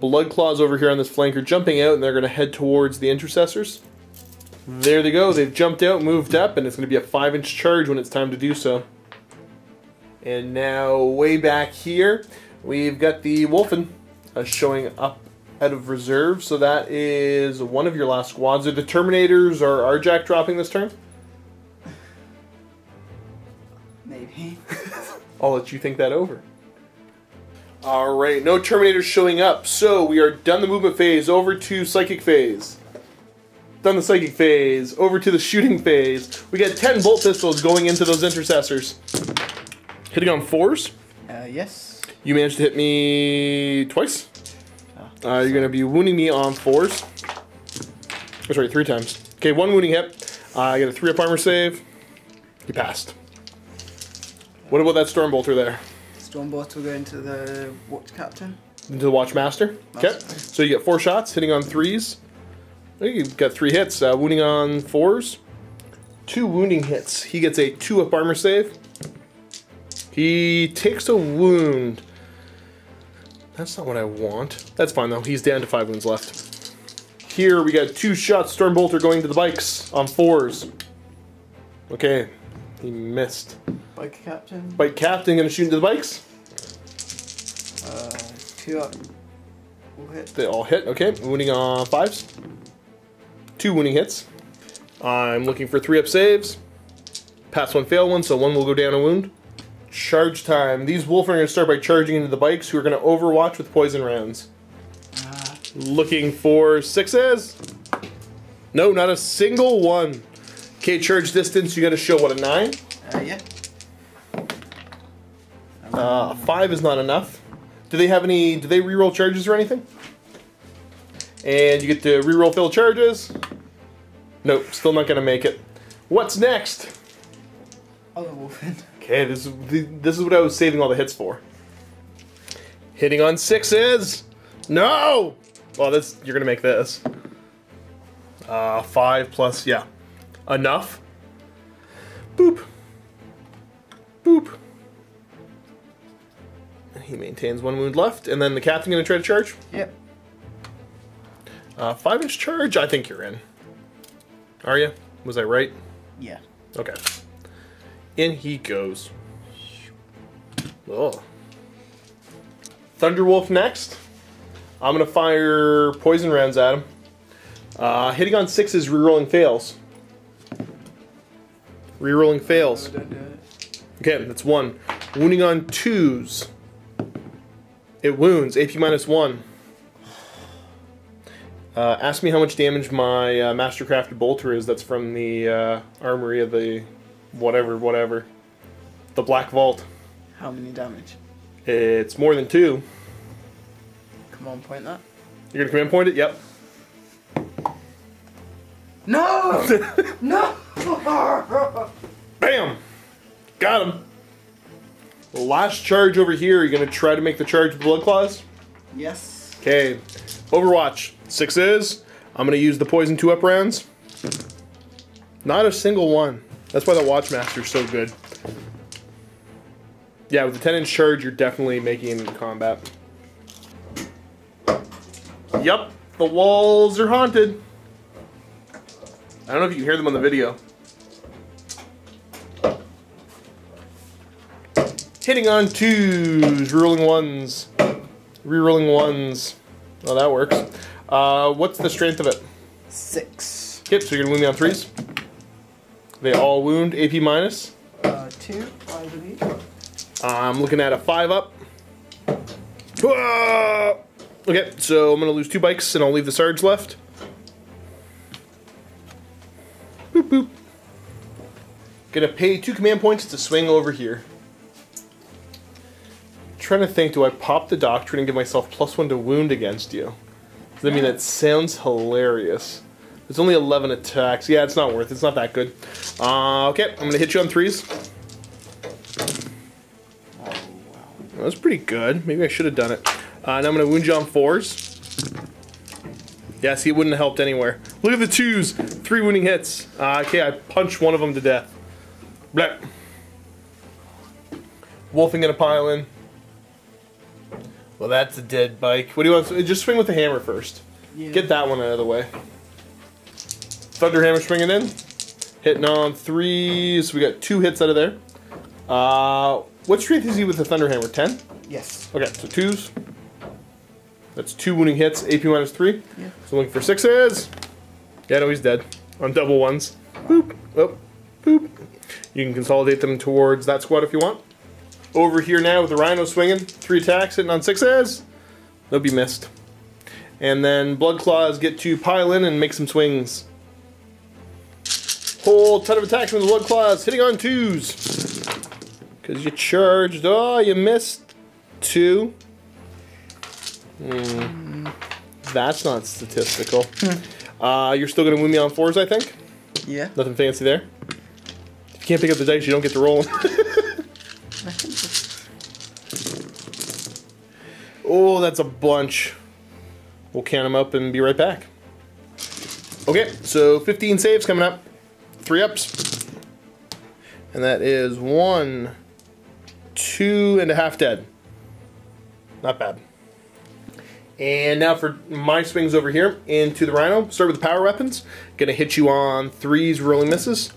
Blood Claws over here on this flank are jumping out, and they're going to head towards the Intercessors. There they go. They've jumped out, moved up, and it's going to be a 5-inch charge when it's time to do so. And now, way back here, we've got the Wolfen showing up out of reserve. So that is one of your last squads. Are the Terminators or Arjack dropping this turn? Maybe. I'll let you think that over. Alright, no Terminators showing up. So we are done the movement phase, over to Psychic phase. Done the Psychic phase, over to the shooting phase. We got 10 bolt pistols going into those Intercessors. Hitting on 4s? Yes. You managed to hit me twice. You're going to be wounding me on 4s. Oh, sorry, 3 times. Okay, 1 wounding hit. I get a 3-up armor save. You passed. What about that Stormbolter there? Stormbolter will go into the Watch Captain. Into the Watchmaster. Okay, so you get 4 shots, hitting on 3s. You've got 3 hits, wounding on 4s. 2 wounding hits. He gets a 2-up armor save. He takes a wound. That's not what I want. That's fine though, he's down to 5 wounds left. Here we got 2 shots, Stormbolter going to the bikes on 4s. Okay, he missed. Bike Captain. Bike Captain gonna shoot into the bikes. 2 up. All hit. They all hit, okay. Wounding on 5s. 2 wounding hits. I'm looking for 3-up saves. Pass 1, fail 1, so 1 will go down a wound. Charge time. These Wolfen are going to start by charging into the bikes, who are going to overwatch with poison rounds. Looking for 6s. No, not a single one. Okay, charge distance, you got to show, what, a 9? Yeah. 5 is not enough. Do they have any, do they reroll charges or anything? And you get to reroll failed charges. Nope, still not going to make it. What's next? Other Wolfen. Okay, this is what I was saving all the hits for. Hitting on 6s. No! Well, this, you're gonna make this. 5 plus, yeah. Enough. Boop. Boop. He maintains 1 wound left, and then the captain gonna try to charge? Yep. 5-inch charge, I think you're in. Are you? Was I right? Yeah. Okay. In he goes. Oh. Thunderwolf next. I'm going to fire poison rounds at him. Hitting on 6s, rerolling fails. Rerolling fails. Okay, that's 1. Wounding on 2s. It wounds. AP -1. Ask me how much damage my Mastercrafted Bolter is. That's from the armory of the whatever. The Black Vault. How many damage? It's more than 2. Come on, point that. You're gonna command point it? Yep. No! No! Bam! Got him. Last charge over here. You're gonna try to make the charge with Blood Claws? Yes. Okay. Overwatch. 6s. I'm gonna use the poison 2-up rounds. Not a single one. That's why the Watchmaster's so good. Yeah, with the 10-inch charge, you're definitely making it into combat. Yep, the walls are haunted. I don't know if you can hear them on the video. Hitting on 2s, rerolling 1s. Rerolling 1s. Oh, that works. What's the strength of it? 6. Okay, so you're gonna wound me on 3s. They all wound. AP minus. 2, I believe. I'm looking at a 5 up. Okay, so I'm going to lose 2 bikes and I'll leave the Sarge left. Boop boop. Gonna pay 2 command points to swing over here. Trying to think, do I pop the Doctrine and give myself +1 to wound against you? I mean, that sounds hilarious. It's only 11 attacks. Yeah, it's not worth it. It's not that good. Okay, I'm gonna hit you on 3s. Oh, wow. That's pretty good. Maybe I should have done it. Now I'm gonna wound you on 4s. Yeah, see, it wouldn't have helped anywhere. Look at the 2s. 3 wounding hits. Okay, I punched one of them to death. Blah. Wolfing gonna pile in. Well, that's a dead bike. What do you want? Just swing with the hammer first. Yeah. Get that one out of the way. Thunderhammer swinging in. Hitting on 3s. We got 2 hits out of there. What strength is he with the Thunderhammer? 10? Yes. Okay, so 2s. That's 2 wounding hits. AP minus 3. Yeah. So looking for 6s. Yeah, no, he's dead. On double 1s. Boop. Oh. Boop. You can consolidate them towards that squad if you want. Over here now with the Rhino swinging. 3 attacks, hitting on 6s. They'll be missed. And then Blood Claws get to pile in and make some swings. Whole ton of attacks from the Blood Claws, hitting on 2s. Because you charged. Oh, you missed 2. That's not statistical. You're still going to wound me on 4s, I think? Yeah. Nothing fancy there. If you can't pick up the dice, you don't get to roll them. Oh, that's a bunch. We'll count them up and be right back. Okay, so 15 saves coming up. 3 ups. And that is 1, 2 and a half dead. Not bad. And now for my swings over here into the Rhino. Start with the power weapons. Gonna hit you on 3s, rolling misses.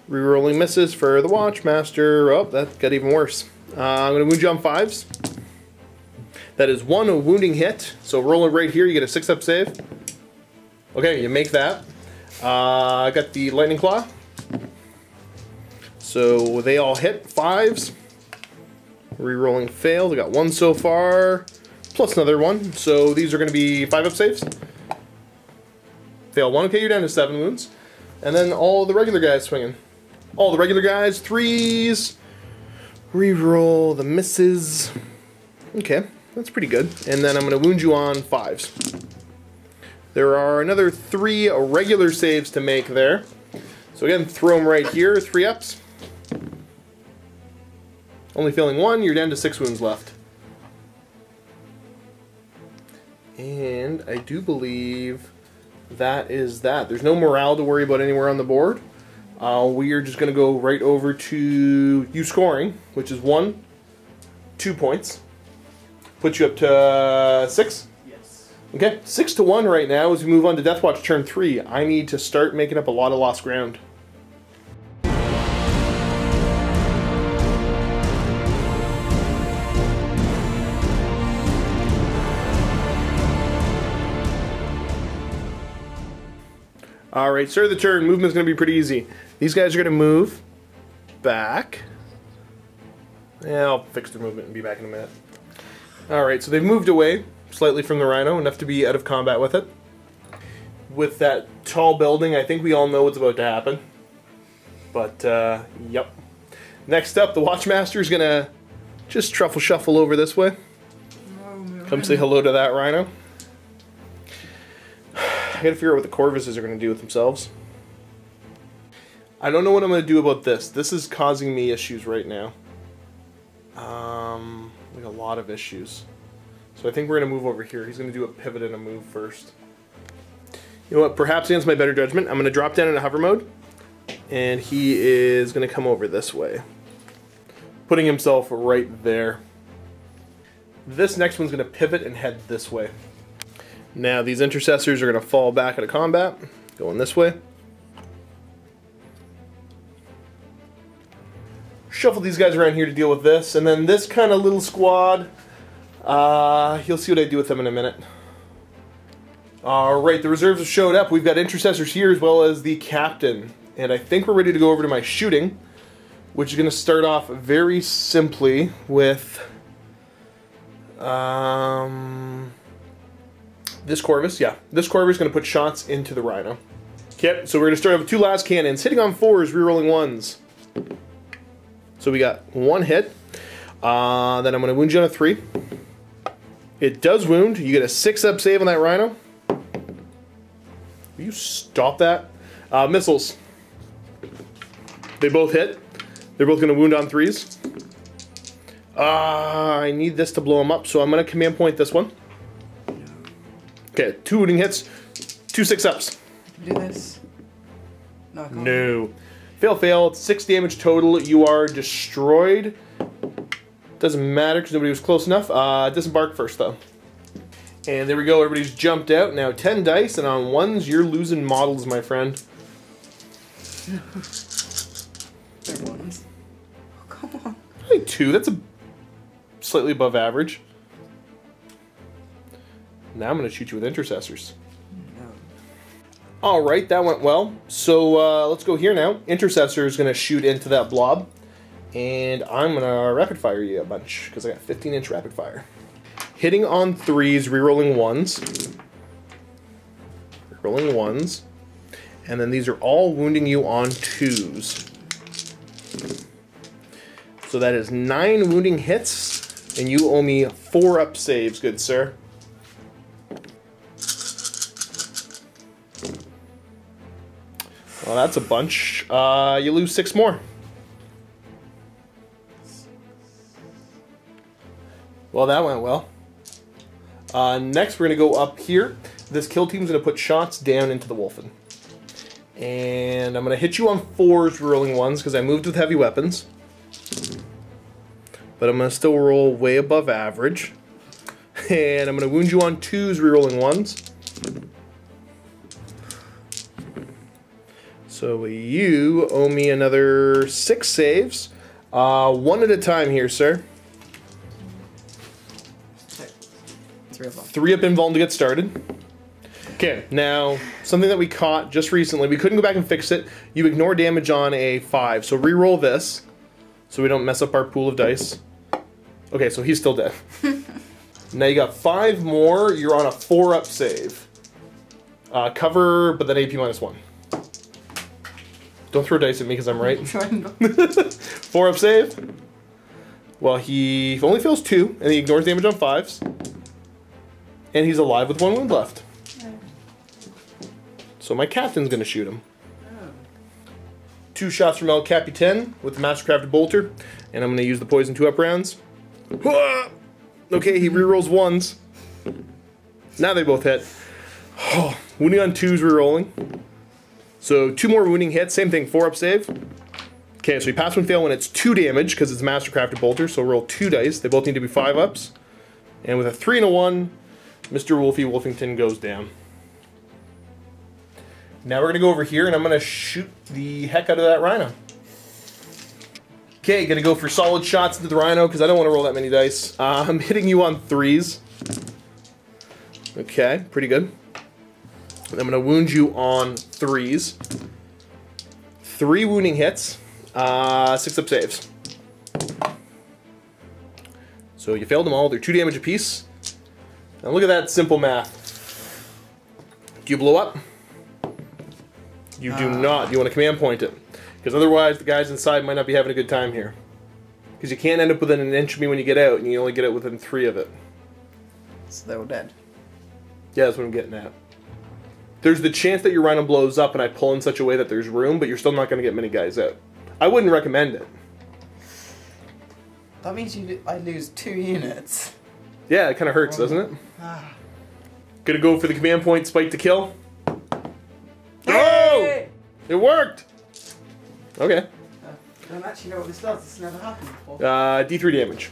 Rerolling misses for the Watchmaster. Oh, that got even worse. I'm gonna wound you on 5s. That is 1 a wounding hit. So roll it right here, you get a 6-up save. Okay, you make that. I got the Lightning Claw. So they all hit 5s. Rerolling failed. I got 1 so far, plus another 1. So these are going to be 5-up saves. Fail 1. Okay, you're down to 7 wounds. And then all the regular guys swinging. All the regular guys, 3s. Reroll the misses. Okay, that's pretty good. And then I'm going to wound you on 5s. There are another 3 regular saves to make there. So again, throw them right here, 3 ups. Only failing 1, you're down to 6 wounds left. And I do believe that is that. There's no morale to worry about anywhere on the board. We are just going to go right over to you scoring, which is 1, 2 points. Put you up to 6? Yes. Okay, 6-1 right now as we move on to Deathwatch turn 3. I need to start making up a lot of lost ground. Alright, start of the turn. Movement's going to be pretty easy. These guys are going to move back. Yeah, I'll fix their movement and be back in a minute. Alright, so they've moved away slightly from the Rhino, enough to be out of combat with it. With that tall building, I think we all know what's about to happen. But, yep. Next up, the Watchmaster is going to just truffle shuffle over this way. Come say hello to that Rhino. I gotta figure out what the Corvuses are gonna do with themselves. I don't know what I'm gonna do about this. This is causing me issues right now. Like a lot of issues. So I think we're gonna move over here. He's gonna do a pivot and a move first. You know what? Perhaps against my better judgment, I'm gonna drop down into hover mode, and he is gonna come over this way, putting himself right there. This next one's gonna pivot and head this way. Now these intercessors are going to fall back out of combat, going this way. Shuffle these guys around here to deal with this, and then this kind of little squad, you'll see what I do with them in a minute. Alright, the reserves have showed up. We've got intercessors here as well as the captain. And I think we're ready to go over to my shooting, which is going to start off very simply with this Corvus. Yeah, this Corvus is going to put shots into the Rhino. Okay, so we're going to start off with 2 las cannons, hitting on 4s, rerolling 1s. So we got 1 hit. Then I'm going to wound you on a 3. It does wound. You get a 6-up save on that Rhino. Will you stop that? Missiles. They both hit. They're both going to wound on 3s. I need this to blow them up, so I'm going to command point this one. Okay, 2 wounding hits, 2 6-ups. Do this. No, I can't. No. Fail, fail. It's 6 damage total. You are destroyed. Doesn't matter because nobody was close enough. Disembark first, though. And there we go. Everybody's jumped out. Now 10 dice, and on 1s, you're losing models, my friend. They're 1s. Oh, come on. Only 2. That's a slightly above average. Now I'm going to shoot you with intercessors. No. Alright, that went well. So let's go here now. Intercessor is going to shoot into that blob. And I'm going to rapid fire you a bunch, because I got 15-inch rapid fire. Hitting on 3s, rerolling 1s. Rerolling 1s. And then these are all wounding you on 2s. So that is 9 wounding hits, and you owe me 4-up saves, good sir. Well, that's a bunch. You lose 6 more. Well, that went well. Next, we're going to go up here. This kill team's going to put shots down into the Wolfen. And I'm going to hit you on 4s, rolling 1s, because I moved with heavy weapons. But I'm going to still roll way above average. And I'm going to wound you on 2s, rerolling 1s. So you owe me another 6 saves. 1 at a time here, sir. 3 of them. 3 up invuln to get started. Okay, now, something that we caught just recently. We couldn't go back and fix it. You ignore damage on a 5. So re-roll this, so we don't mess up our pool of dice. Okay, so he's still dead. Now you got 5 more. You're on a 4-up save. Cover, but then AP -1. Don't throw dice at me because I'm right. 4-up save. Well, he only fails 2, and he ignores damage on 5s. And he's alive with 1 wound left. So my captain's going to shoot him. 2 shots from El Capitan with the Mastercrafted Bolter. And I'm going to use the poison 2-up rounds. Okay, he rerolls 1s. Now they both hit. Wounding on 2s, rerolling. So 2 more wounding hits. Same thing, 4-up save. Okay, so he pass 1 fail when it's 2 damage because it's a Mastercrafted Bolter. So roll 2 dice. They both need to be 5-ups. And with a 3 and a 1, Mr. Wolfie Wolfington goes down. Now we're going to go over here and I'm going to shoot the heck out of that Rhino. Okay, going to go for solid shots into the Rhino because I don't want to roll that many dice. I'm hitting you on 3s. Okay, pretty good. And I'm going to wound you on 3s. 3 wounding hits. 6-up saves. So you failed them all. They're 2 damage apiece. Now look at that simple math. Do you blow up? You do not. You want to command point it. Because otherwise the guys inside might not be having a good time here. Because you can't end up within an inch of me when you get out, and you only get out within 3 of it. So they're all dead. Yeah, that's what I'm getting at. There's the chance that your Rhino blows up and I pull in such a way that there's room, but you're still not going to get many guys out. I wouldn't recommend it. That means I lose 2 units. Yeah, it kind of hurts, doesn't it? Gonna go for the command point, spike to kill. Hey! Oh! It worked! Okay. I don't actually know what this does. It's never happened before. D3 damage.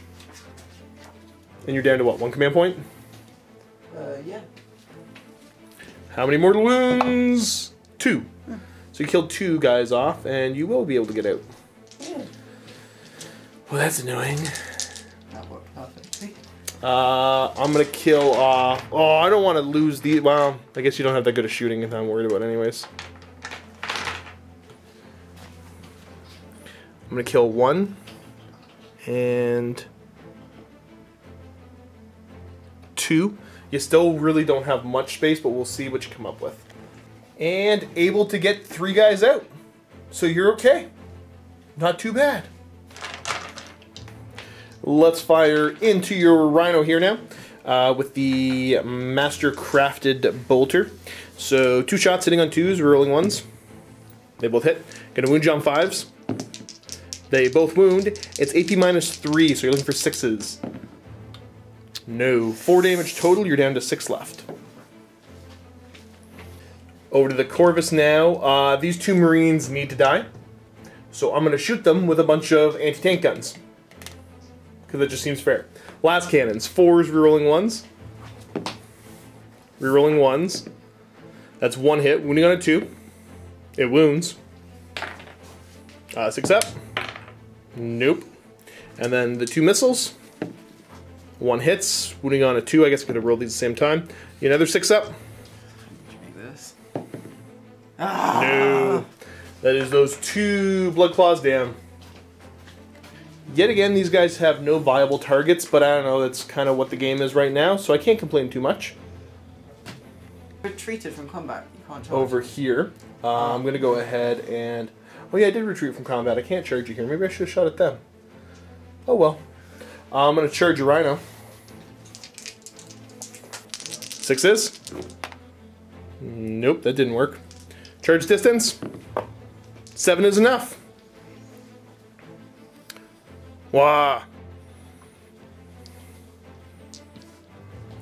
And you're down to what, 1 command point? Yeah. How many mortal wounds? 2. So you killed 2 guys off, and you will be able to get out. Yeah. Well, that's annoying. That worked perfectly. I'm gonna kill, oh, I don't want to lose the, well, I guess you don't have that good of shooting if I'm worried about anyways. I'm going to kill 1 and 2. You still really don't have much space, but we'll see what you come up with. And able to get 3 guys out. So you're okay. Not too bad. Let's fire into your Rhino here now with the Master Crafted Bolter. So 2 shots hitting on 2s, rolling 1s. They both hit. Gonna wound you on 5s. They both wound. It's AP -3, so you're looking for 6s. No. 4 damage total, you're down to 6 left. Over to the Corvus now. These 2 Marines need to die. So I'm going to shoot them with a bunch of anti-tank guns. Because that just seems fair. Last cannons. 4s, rerolling 1s. Rerolling 1s. That's 1 hit. Wounding on a 2. It wounds. 6 up. Nope. And then the 2 missiles. 1 hits. Wounding on a 2. I guess I could have rolled these at the same time. Another 6 up. No. That is those 2 blood claws down. Yet again, these guys have no viable targets, but I don't know, that's kind of what the game is right now, so I can't complain too much. Retreated from combat. You can't charge. Over here, I'm going to go ahead and... Oh yeah, I did retreat from combat. I can't charge you here. Maybe I should have shot at them. Oh well. I'm going to charge your Rhino. 6s. Nope, that didn't work. Charge distance. 7 is enough. Wow.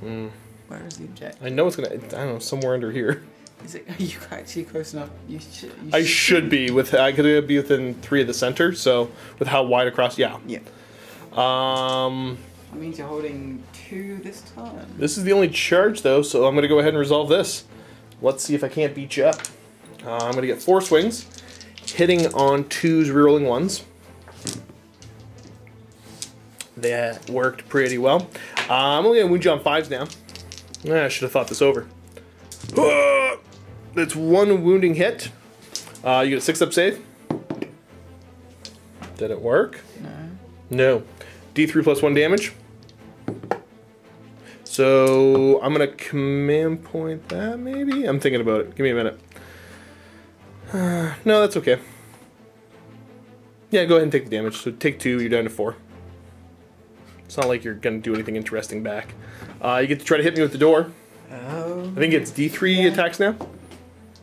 Where is the objective? I know it's gonna. I don't know, somewhere under here. Is it? Are you actually close enough? I should be with. I could be within 3 of the center. So with how wide across, yeah. Yeah. That means you're holding 2 this time. This is the only charge though, so I'm gonna go ahead and resolve this. Let's see if I can't beat you up. I'm gonna get 4 swings, hitting on 2s, rerolling 1s. That worked pretty well. I'm only gonna wound you on 5s now. I should have thought this over. That's 1 wounding hit. You get a 6-up save. Did it work? No. D3 plus 1 damage. So I'm gonna command point that maybe? I'm thinking about it. Give me a minute. No, that's okay. Yeah, go ahead and take the damage. So take 2, you're down to 4. It's not like you're gonna do anything interesting back. You get to try to hit me with the door. Oh. I think it's D3 attacks now.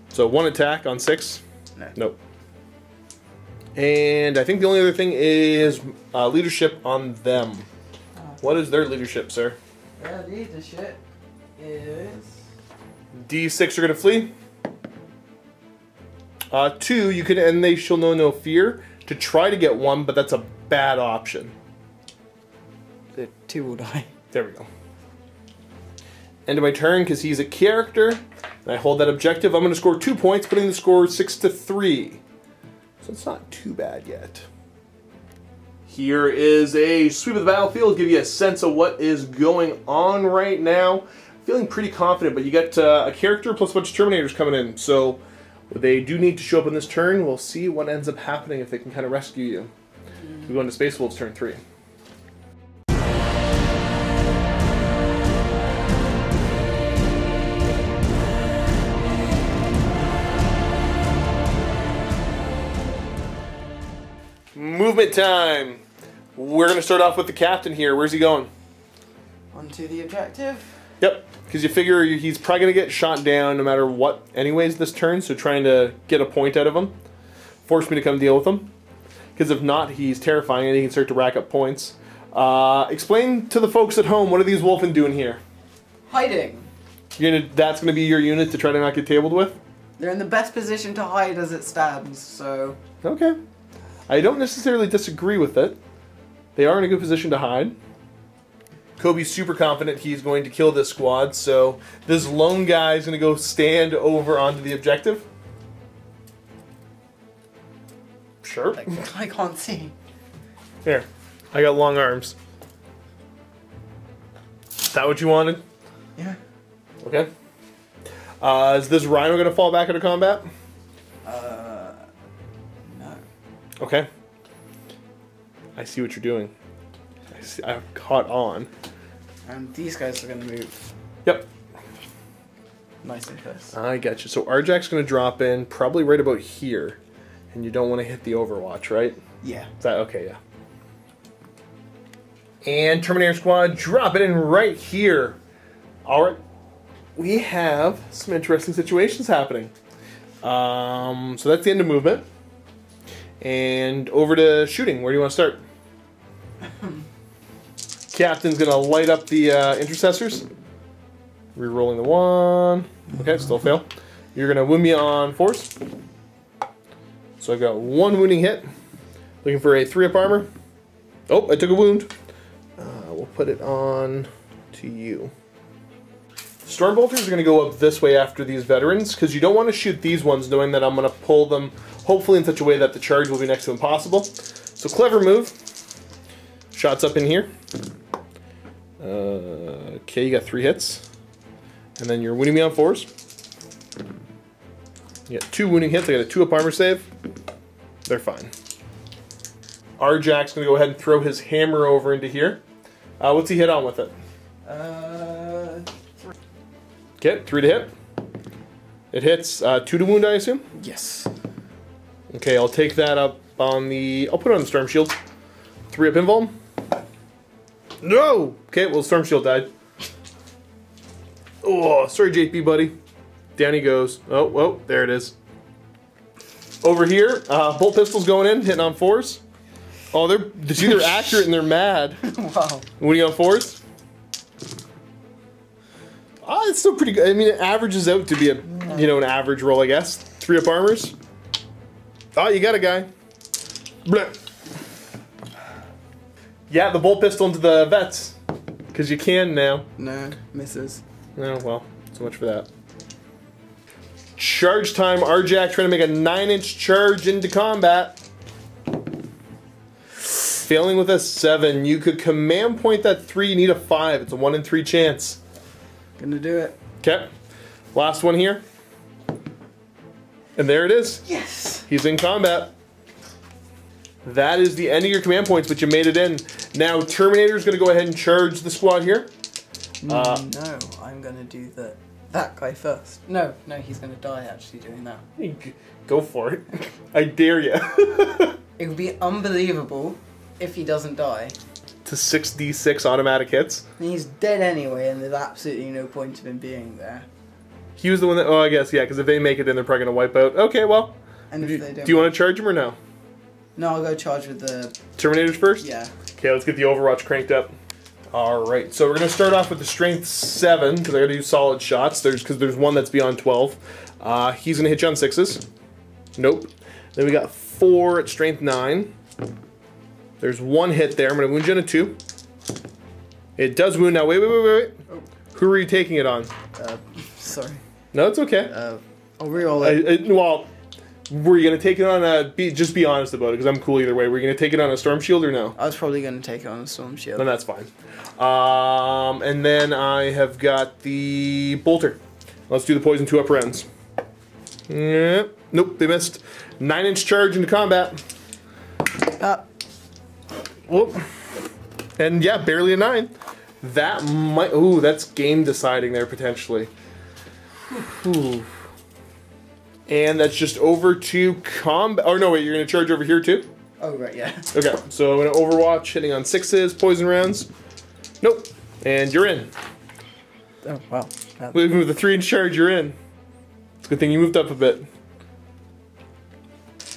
So 1 attack on 6. No. Nope. And I think the only other thing is leadership on them. Oh. What is their leadership, sir? Their leadership is... D6 are gonna flee. 2, you can, and they shall know no fear, to try to get 1, but that's a bad option. The 2 will die. There we go. End of my turn, because he's a character, and I hold that objective. I'm going to score 2 points, putting the score 6-3. So it's not too bad yet. Here is a sweep of the battlefield, give you a sense of what is going on right now. Feeling pretty confident, but you got a character plus a bunch of Terminators coming in, so they do need to show up on this turn. We'll see what ends up happening if they can kind of rescue you. We go into Space Wolves turn 3. Movement time. We're going to start off with the captain here. Where's he going? Onto the objective. Yep, because you figure he's probably going to get shot down no matter what anyways this turn, so trying to get a point out of him. Force me to come deal with him. Because if not, he's terrifying and he can start to rack up points. Explain to the folks at home, what are these Wolfen doing here? Hiding. That's going to be your unit to try to not get tabled with? They're in the best position to hide as it stands, so... Okay. I don't necessarily disagree with it. They are in a good position to hide. Kobi's super confident he's going to kill this squad, so this lone guy is going to go stand over onto the objective. Sure. I can't see. Here, I got long arms. Is that what you wanted? Yeah. Okay. Is this Rhino going to fall back into combat? No. Okay. I see what you're doing. I've caught on. And these guys are going to move. Yep. Nice and close. I got you. So Arjak's going to drop in probably right about here. And you don't want to hit the Overwatch, right? Yeah. Is that okay? Yeah. And Terminator Squad, drop it in right here. All right. We have some interesting situations happening. So that's the end of movement. And over to shooting. Where do you want to start? Captain's going to light up the intercessors. Rerolling the 1. Okay, still fail. You're going to wound me on 4s. So I've got 1 wounding hit. Looking for a 3-up armor. Oh, I took a wound. We'll put it on to you. Stormbolters are going to go up this way after these veterans, because you don't want to shoot these ones knowing that I'm going to pull them, hopefully in such a way that the charge will be next to impossible. So clever move. Shots up in here. Okay, you got 3 hits. And then you're wounding me on 4s. You got 2 wounding hits. I got a 2-up armor save. They're fine. Arjak's going to go ahead and throw his hammer over into here. What's he hit on with it? 3. Okay, 3 to hit. It hits 2 to wound, I assume? Yes. Okay, I'll take that up on the... I'll put it on the Storm Shield. 3 up invuln. No! Okay, well, Storm Shield died. Oh, sorry, JP, buddy. Down he goes. Oh, whoa, there it is. Over here, bolt pistols going in, hitting on 4s. Oh, they're either accurate and they're mad. Wow. What are you on 4s? Oh, it's still pretty good. I mean, it averages out to be a, you know, an average roll, I guess. 3-up armors. Oh, you got a guy. Blech. Yeah, the bolt pistol into the vets. Because you can now. No, misses. Oh, well, so much for that. Charge time, Arjak trying to make a 9-inch charge into combat. Failing with a 7. You could command point that 3, you need a 5. It's a 1 in 3 chance. Gonna do it. Okay. Last one here. And there it is. Yes! He's in combat. That is the end of your command points, but you made it in. Now, Terminator's going to go ahead and charge the squad here. No, I'm gonna do that guy first. No, he's gonna die actually doing that. Go for it. I dare you. It would be unbelievable if he doesn't die. To 6d6 automatic hits. He's dead anyway, and there's absolutely no point of him being there. He was the one that... Oh, I guess, yeah, because if they make it in, they're probably going to wipe out. Okay, well. And if they don't... Do you want to charge him or no? No, I'll go charge with the... Terminators first? Yeah. Okay, let's get the Overwatch cranked up. Alright, so we're going to start off with the Strength 7, because I got to do solid shots, because there's one that's beyond 12. He's going to hit you on 6s. Nope. Then we got 4 at Strength 9. There's 1 hit there. I'm going to wound you on a 2. It does wound now. Wait. Oh. Who are you taking it on? Sorry. No, it's okay. I'll reroll it. Well, were you going to take it on just be honest about it, because I'm cool either way. Were you going to take it on a Storm Shield or no? I was probably going to take it on a Storm Shield. Then that's fine. And then I have got the Bolter. Let's do the Poison 2-up rounds. Nope, they missed. 9-inch charge into combat. Whoop. And yeah, barely a 9. That might... Ooh, that's game deciding there, potentially. Ooh. And that's just over to combat... Oh, no, wait, you're going to charge over here, too? Oh, right, yeah. Okay, so I'm going to Overwatch, hitting on 6s, poison rounds. Nope. And you're in. Oh, wow. With the 3-inch charge, you're in. It's a good thing you moved up a bit.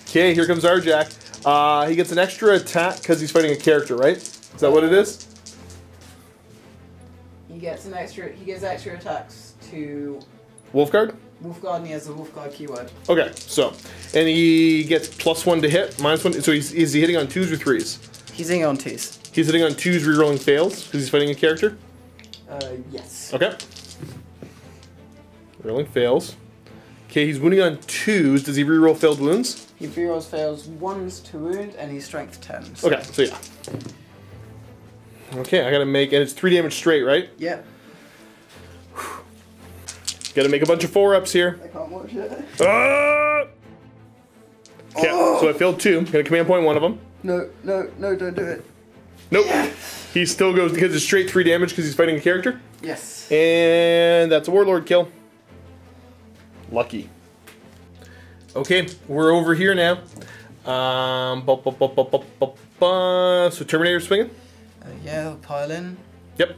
Okay, here comes Arjak. He gets an extra attack because he's fighting a character, right? Is that what it is? He gets extra attacks to Wolfguard? Wolfguard, and he has the Wolfguard keyword. Okay, so, and he gets +1 to hit, -1. So is he hitting on 2s or 3s? He's hitting on 2s. He's hitting on 2s, rerolling fails because he's fighting a character. Yes. Okay. Rolling fails. Okay, he's wounding on 2s. Does he reroll failed wounds? He rerolls fails 1s to wound, and he's strength 10. So. Okay, so yeah. Okay, I gotta make, and it's 3 damage straight, right? Yeah. Gotta make a bunch of 4-ups here. I can't watch it. Okay, so I failed 2. Gonna command point 1 of them. No, don't do it. Nope. He still goes because it's straight 3 damage because he's fighting a character. Yes. And that's a Warlord kill. Lucky. Okay, we're over here now. So Terminator swinging? Yeah, pile in. Yep.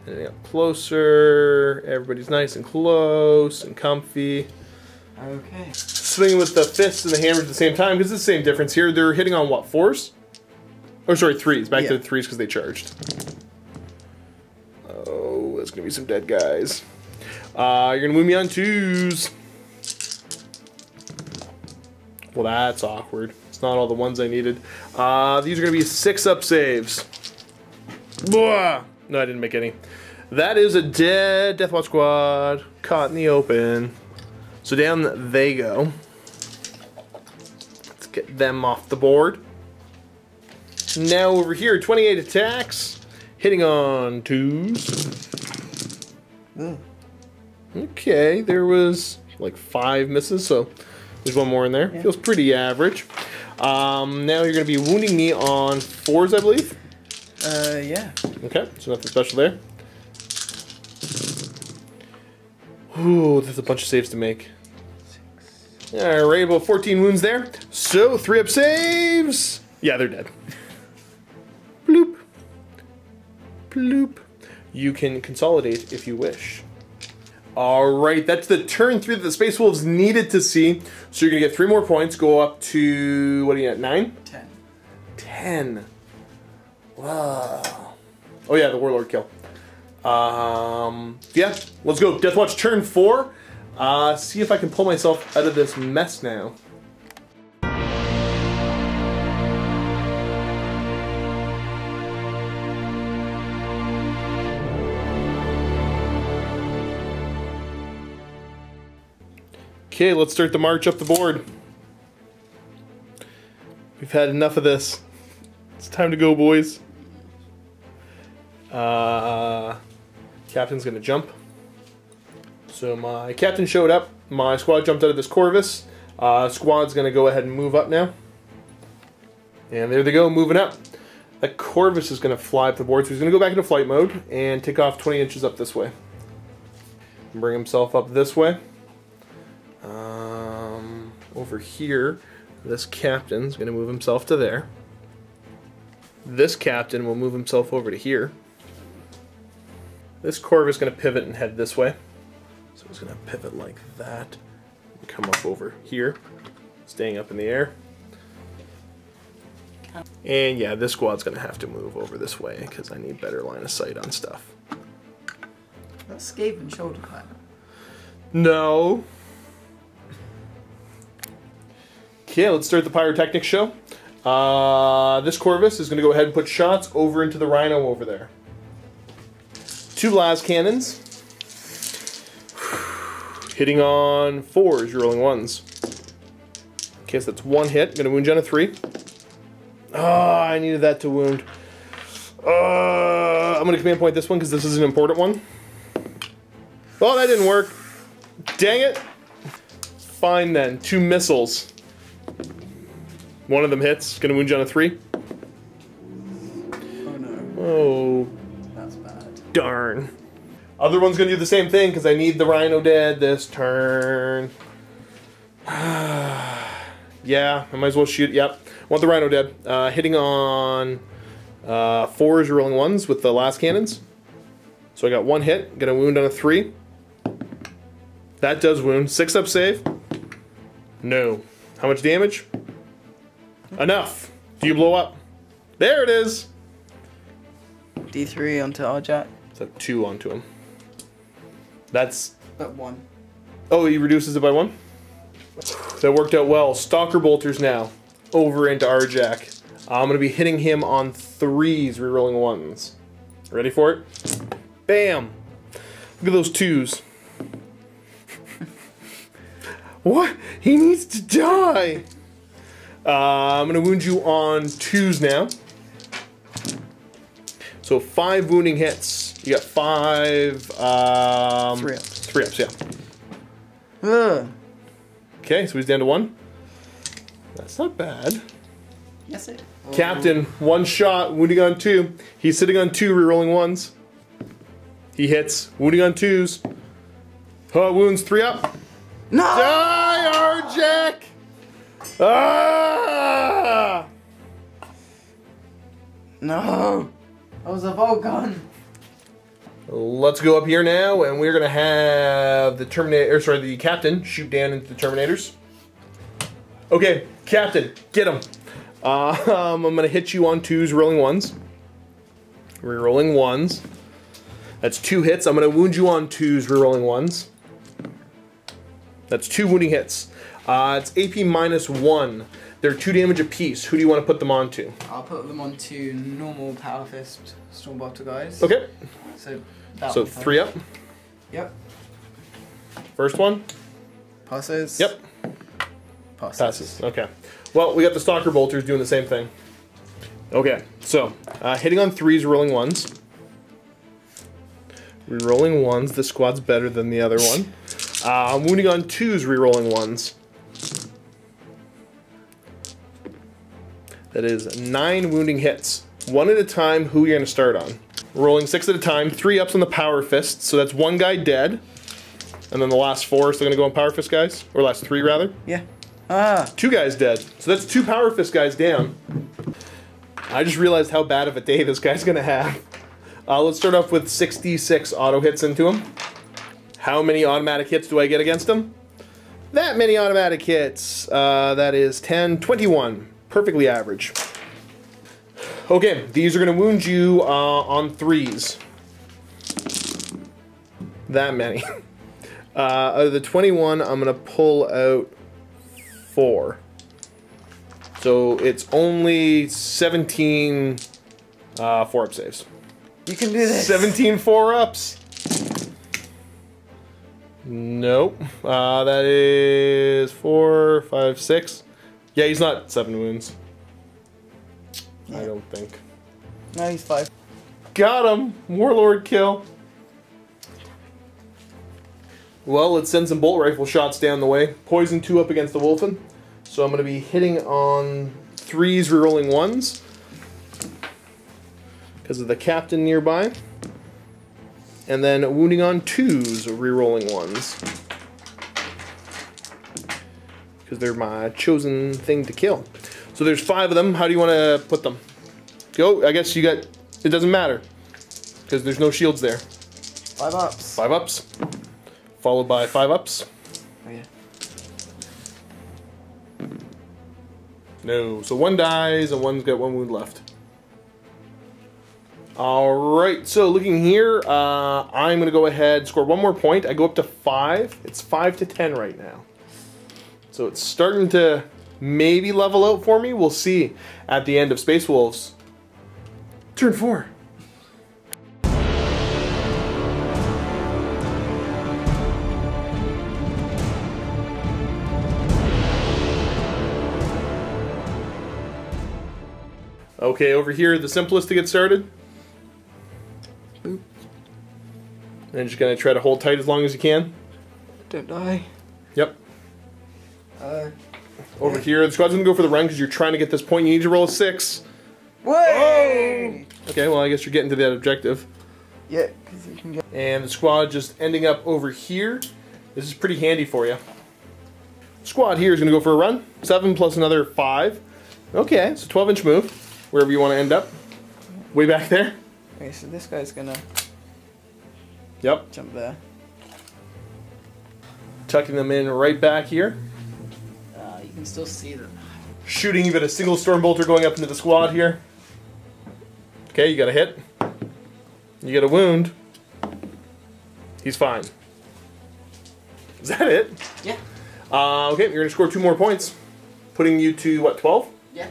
And up closer. Everybody's nice and close and comfy. Okay. Swinging with the fists and the hammers at the same time because it's the same difference here. They're hitting on what, 4s? Oh, sorry, 3s. Back to the 3s because they charged. Oh, there's going to be some dead guys. You're going to move me on 2s. Well, that's awkward. It's not all the ones I needed. These are going to be 6-up saves. Blah! No, I didn't make any. That is a dead Deathwatch squad. Caught in the open. So down they go. Let's get them off the board. Now over here, 28 attacks. Hitting on 2s. Okay, there was like 5 misses, so there's 1 more in there. Yeah. Feels pretty average. Now you're going to be wounding me on 4s, I believe? Yeah. Okay, so nothing special there. Ooh, there's a bunch of saves to make. 6. Alright, about 14 wounds there. So, 3-up saves! Yeah, they're dead. Bloop. Bloop. You can consolidate if you wish. Alright, that's the turn 3 that the Space Wolves needed to see. So you're going to get 3 more points, go up to, what are you at, 9? 10. 10. Wow. Oh yeah, the Warlord kill. Yeah, let's go. Deathwatch turn 4. See if I can pull myself out of this mess now. Okay, let's start the march up the board. We've had enough of this. It's time to go, boys. Captain's gonna jump. So my captain showed up. My squad jumped out of this Corvus. Squad's gonna go ahead and move up now. And there they go, moving up. That Corvus is gonna fly up the board, so he's gonna go back into flight mode and take off 20 inches up this way. Bring himself up this way. Over here, this captain's gonna move himself to there. This captain will move himself over to here. This Corvus is going to pivot and head this way. So he's going to pivot like that. And come up over here. Staying up in the air. And yeah, this squad's going to have to move over this way because I need better line of sight on stuff. That's Skaven shoulder pad. No. Okay, let's start the pyrotechnics show. This Corvus is going to go ahead and put shots over into the Rhino over there. 2 blast cannons. Hitting on 4s, you're rolling 1s. Okay, so that's 1 hit. Going to wound you on a 3. Oh, I needed that to wound. I'm going to command point this one because this is an important one. Well, that didn't work. Dang it. Fine then. 2 missiles. One of them hits. Going to wound you on a 3. Oh no. Oh. That's bad. Darn. Other one's going to do the same thing because I need the Rhino dead this turn. Yeah, I might as well shoot. Yep. Want the Rhino dead. Hitting on 4s, you're rolling 1s with the last cannons. So I got 1 hit. Going to wound on a 3. That does wound. 6-up save. No. How much damage? Enough. Do you blow up? There it is. D3 onto Arjac. So 2 onto him. That's... But 1. Oh, he reduces it by 1? That worked out well. Stalker bolters now. Over into Arjac. I'm going to be hitting him on 3s, rerolling 1s. Ready for it? Bam! Look at those 2s. What? He needs to die! I'm going to wound you on 2s now. So 5 wounding hits. You got 5... 3-ups. 3-ups, yeah. Ugh. Okay, so he's down to 1. That's not bad. Yes, it. Captain, 1 shot, wounding on 2. He's sitting on 2, rerolling 1s. He hits, wounding on 2s. Wounds 3 up. No! Die, Arjack! Ah! No! That was a Volgun. Let's go up here now, and we're gonna have the the captain shoot down into the Terminators. Okay, Captain, get him. I'm gonna hit you on 2s, rolling 1s. Rerolling 1s. That's 2 hits. I'm gonna wound you on 2s, rerolling 1s. That's 2 wounding hits. It's AP -1. They're 2 damage apiece. Who do you want to put them onto? I'll put them onto normal Power Fist Stormbolter guys. Okay. So 3 up. Yep. First one. Passes. Yep. Passes. Okay. Well, we got the Stalker Bolters doing the same thing. Okay. So hitting on 3s, rolling 1s. Rerolling 1s. This squad's better than the other one. Wounding on 2s, rerolling 1s. That is 9 wounding hits. 1 at a time, who you're going to start on. Rolling 6 at a time, 3 ups on the Power Fist, so that's 1 guy dead. And then the last 4 are still going to go on Power Fist guys? Or last 3 rather? Yeah. 2 guys dead. So that's 2 Power Fist guys down. I just realized how bad of a day this guy's going to have. Let's start off with 66 auto hits into him. How many automatic hits do I get against him? That many automatic hits. That is 10, 21. Perfectly average. Okay, these are going to wound you on 3s. That many. Out of the 21, I'm going to pull out 4. So it's only 17 4-up saves. You can do this. 17 4-ups. Nope. That is 4, 5, 6. Yeah, he's not 7 wounds. Yeah. I don't think. No, he's 5. Got him! Warlord kill. Well, let's send some bolt rifle shots down the way. Poison 2 up against the Wolfen. So I'm going to be hitting on 3s, rerolling 1s. Because of the captain nearby. And then wounding on 2s, rerolling 1s. Because they're my chosen thing to kill. So there's 5 of them. How do you want to put them? Go. I guess you got... It doesn't matter. Because there's no shields there. 5 ups. 5 ups. Followed by 5 ups. Oh yeah. No. So 1 dies and 1's got 1 wound left. Alright, so looking here, I'm going to go ahead, score 1 more point. I go up to 5. It's 5 to 10 right now. So it's starting to maybe level out for me. We'll see at the end of Space Wolves. Turn 4. Okay, over here, the simplest to get started. Boop. And just gonna try to hold tight as long as you can. Don't die. Yep. Over here, the squad's gonna go for the run because you're trying to get this point. You need to roll a 6. Way! Oh! Okay, well, I guess you're getting to that objective. Yeah, because you can get. And the squad just ending up over here. This is pretty handy for you. Squad here is gonna go for a run. 7 plus another 5. Okay, it's a 12-inch move. Wherever you want to end up. Way back there. Okay, so this guy's gonna. Yep. Jump there. Tucking them in right back here. You can still see them. Shooting even a single Stormbolter going up into the squad here. Okay, you got a hit. You get a wound. He's fine. Is that it? Yeah. Okay, you're going to score 2 more points. Putting you to, what, 12? Yeah.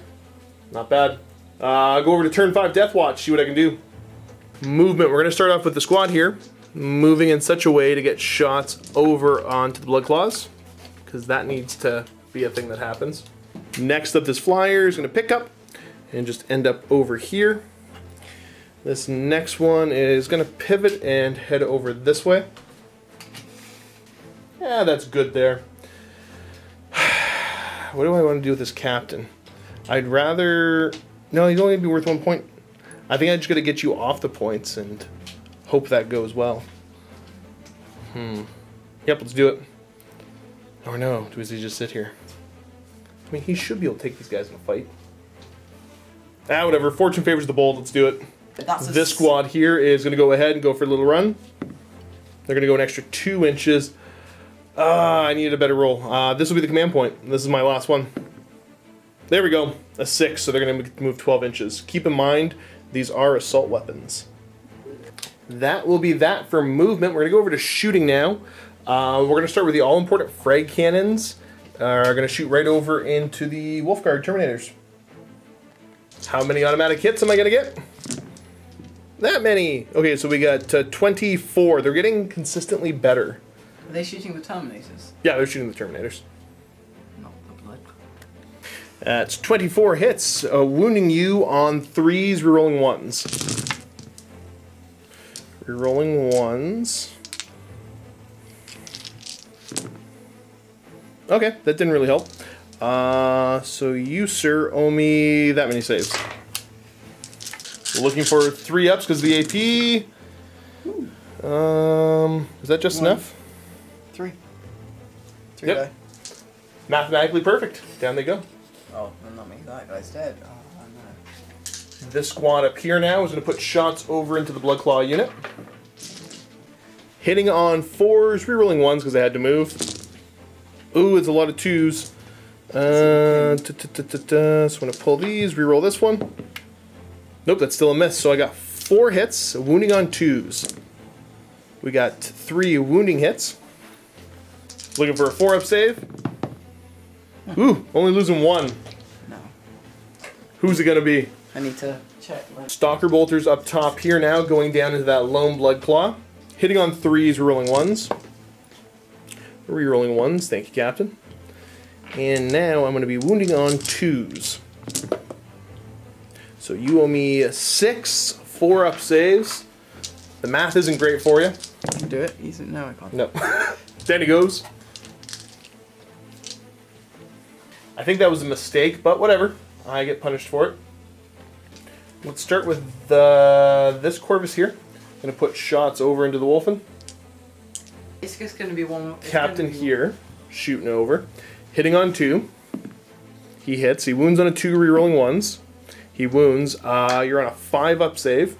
Not bad. Go over to turn 5 Deathwatch, see what I can do. Movement, we're going to start off with the squad here. Moving in such a way to get shots over onto the Blood Claws. Because that needs to be a thing that happens. Next up, this flyer is going to pick up and just end up over here. This next one is going to pivot and head over this way. Yeah, that's good there. What do I want to do with this captain? I'd rather... No, he's only going to be worth 1 point. I think I just got to get you off the points and hope that goes well. Yep, let's do it. Or no, does he just sit here? I mean, he should be able to take these guys in a fight. Ah, whatever. Fortune favors the bold. Let's do it. This squad here is going to go ahead and go for a little run. They're going to go an extra 2 inches. I needed a better roll. This will be the command point. This is my last one. There we go. A 6, so they're going to move 12 inches. Keep in mind, these are assault weapons. That will be that for movement. We're going to go over to shooting now. We're going to start with the all-important frag cannons. Are going to shoot right over into the Wolf Guard Terminators. How many automatic hits am I going to get? That many. Okay, so we got 24. They're getting consistently better. Are they shooting the Terminators? Yeah, they're shooting the Terminators. Not the blood. That's 24 hits, wounding you on 3s, rerolling 1s. Rerolling 1s. Okay, that didn't really help. So you, sir, owe me that many saves. Looking for 3 ups because of the AP. Is that just enough? 3. 3 Yep. die. Mathematically perfect. Down they go. Oh, not me. That guy's dead. Oh, no. This squad up here now is going to put shots over into the Blood Claw unit. Hitting on 4s, rerolling 1s because I had to move. Ooh, it's a lot of 2s. So I'm going to pull these, reroll this one. Nope, that's still a miss. So I got 4 hits, wounding on 2s. We got 3 wounding hits. Looking for a 4-up save. Ooh, only losing 1. No. Who's it going to be? I need to check. Stalker Bolters up top here now, going down into that Lone Blood Claw. Hitting on 3s, rerolling 1s. Rerolling 1s, thank you, Captain. And now I'm going to be wounding on 2s. So you owe me 6 4-up saves. The math isn't great for you. I can do it. Easy. No, I can't. No. Down he goes. I think that was a mistake, but whatever. I get punished for it. Let's start with this Corvus here. I'm going to put shots over into the Wolfen. It's just going to be one. Captain here, shooting over. Hitting on 2. He hits. He wounds on a 2, rerolling 1s. He wounds. You're on a 5-up save.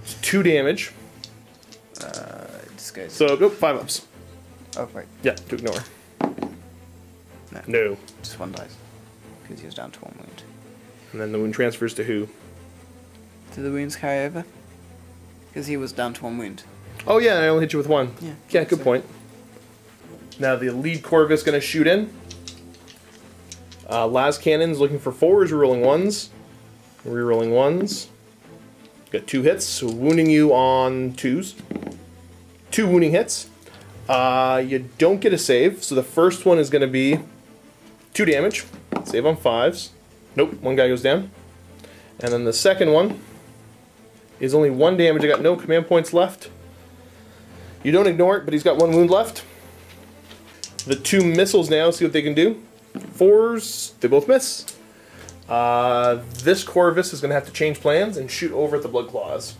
It's 2 damage. Just goes. So, nope, 5 ups. Oh, right. Yeah, to ignore. No. No. Just 1 dice. Because he was down to 1 wound. And then the wound transfers to who? Do the wounds carry over? Because he was down to 1 wound. Oh yeah, I only hit you with 1. Yeah, good point. Now the lead Corvus going to shoot in. Las Cannon's looking for 4s, rerolling 1s. Rerolling 1s. Got 2 hits, so wounding you on 2s. 2 wounding hits. You don't get a save, so the first one is going to be 2 damage. Save on 5s. Nope, 1 guy goes down. And then the second one is only 1 damage. I got no command points left. You don't ignore it, but he's got 1 wound left. The 2 missiles now, see what they can do. 4s, they both miss. This Corvus is going to have to change plans and shoot over at the Blood Claws.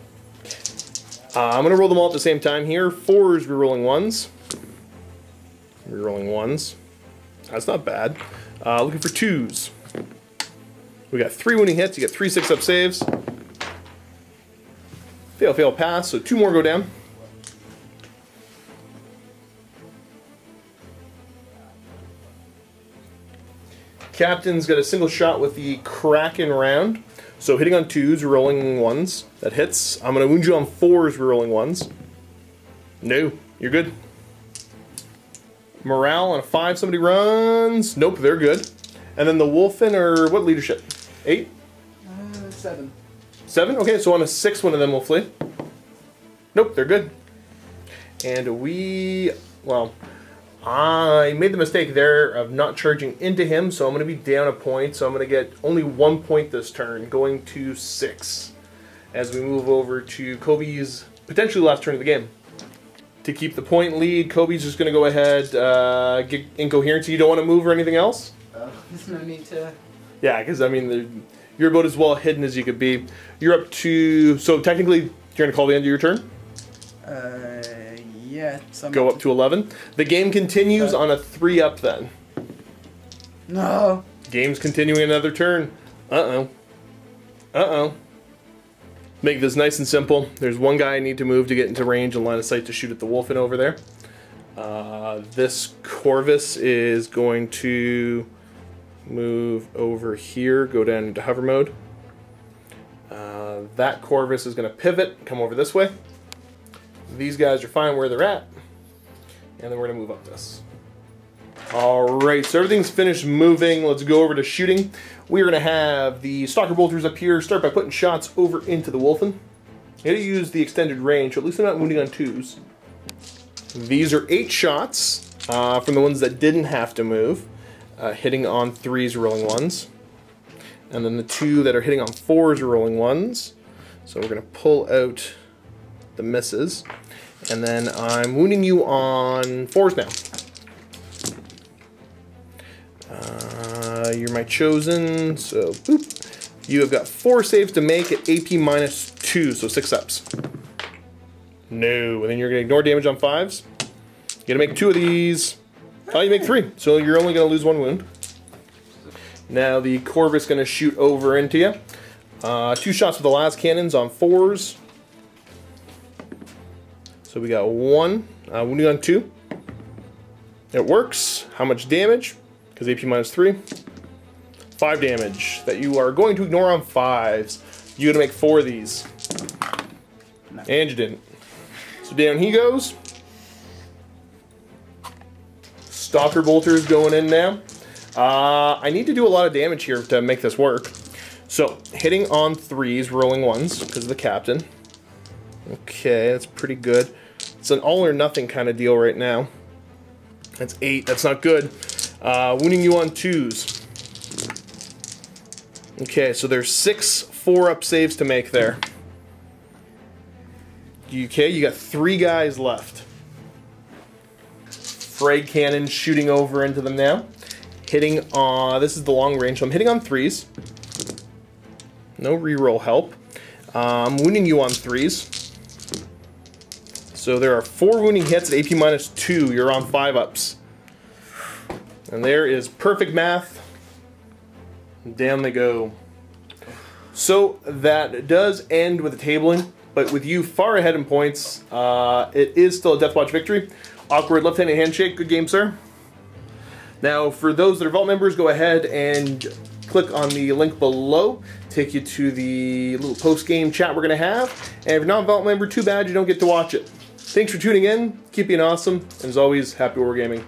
I'm going to roll them all at the same time here. 4s, rerolling 1s. Rerolling 1s. That's not bad. Looking for 2s. We got 3 wounding hits. You get 3 6-up saves. Fail, fail, pass. So 2 more go down. Captain's got a single shot with the Kraken round. So hitting on 2s, rolling 1s. That hits. I'm going to wound you on 4s, rolling 1s. No, you're good. Morale on a 5, somebody runs. Nope, they're good. And then the Wolfen, or what leadership? 8? 7. 7? Okay, so on a 6, one of them will flee. Nope, they're good. And we, well, I made the mistake there of not charging into him, so I'm going to be down a point. So I'm going to get only 1 point this turn, going to 6. As we move over to Kobi's potentially last turn of the game. To keep the point lead, Kobi's just going to go ahead, get incoherency. You don't want to move or anything else? There's no need to Yeah, because I mean, you're about as well hidden as you could be. You're up to, so technically, you're going to call the end of your turn? Yeah. Go up to 11. The game continues on a 3-up then. No. Game's continuing another turn. Uh-oh. Uh-oh. Make this nice and simple. There's one guy I need to move to get into range and line of sight to shoot at the wolf in over there. This Corvus is going to move over here, go down into hover mode. That Corvus is going to pivot, come over this way. These guys are fine where they're at. And then we're going to move up this. Alright, so everything's finished moving. Let's go over to shooting. We're going to have the Stalker Bolters up here. Start by putting shots over into the Wolfen. You gotta use the extended range, so at least they're not wounding on 2s. These are 8 shots from the ones that didn't have to move. Hitting on 3s, rolling 1s. And then the 2 that are hitting on 4s, rolling 1s. So we're going to pull out the misses. And then I'm wounding you on 4s now. You're my chosen, so boop. You have got 4 saves to make at AP -2, so 6 ups. No, and then you're going to ignore damage on 5s. You're going to make 2 of these. Oh, you make 3, so you're only going to lose 1 wound. Now the Corvus is going to shoot over into you. 2 shots with the last cannons on 4s. So we got 1, wounding on 2. It works. How much damage? Because AP -3. 5 damage that you are going to ignore on 5s. You're going to make 4 of these. No. And you didn't. So down he goes. Stalker Bolters going in now. I need to do a lot of damage here to make this work. So, hitting on 3s, rolling 1s, because of the captain. Okay, that's pretty good. It's an all or nothing kind of deal right now. That's 8, that's not good. Wounding you on 2s. Okay, so there's 6 4-up saves to make there. Okay, you got 3 guys left. Frag cannon shooting over into them now. Hitting on, this is the long range, so I'm hitting on 3s. No reroll help. I'm wounding you on 3s. So there are 4 wounding hits at AP -2. You're on 5-ups. And there is perfect math. Down they go. So that does end with the tabling, but with you far ahead in points, it is still a Deathwatch victory. Awkward left-handed handshake. Good game, sir. Now, for those that are Vault members, go ahead and click on the link below. Take you to the little post-game chat we're going to have. And if you're not a Vault member, too bad you don't get to watch it. Thanks for tuning in. Keep being awesome. And as always, happy wargaming.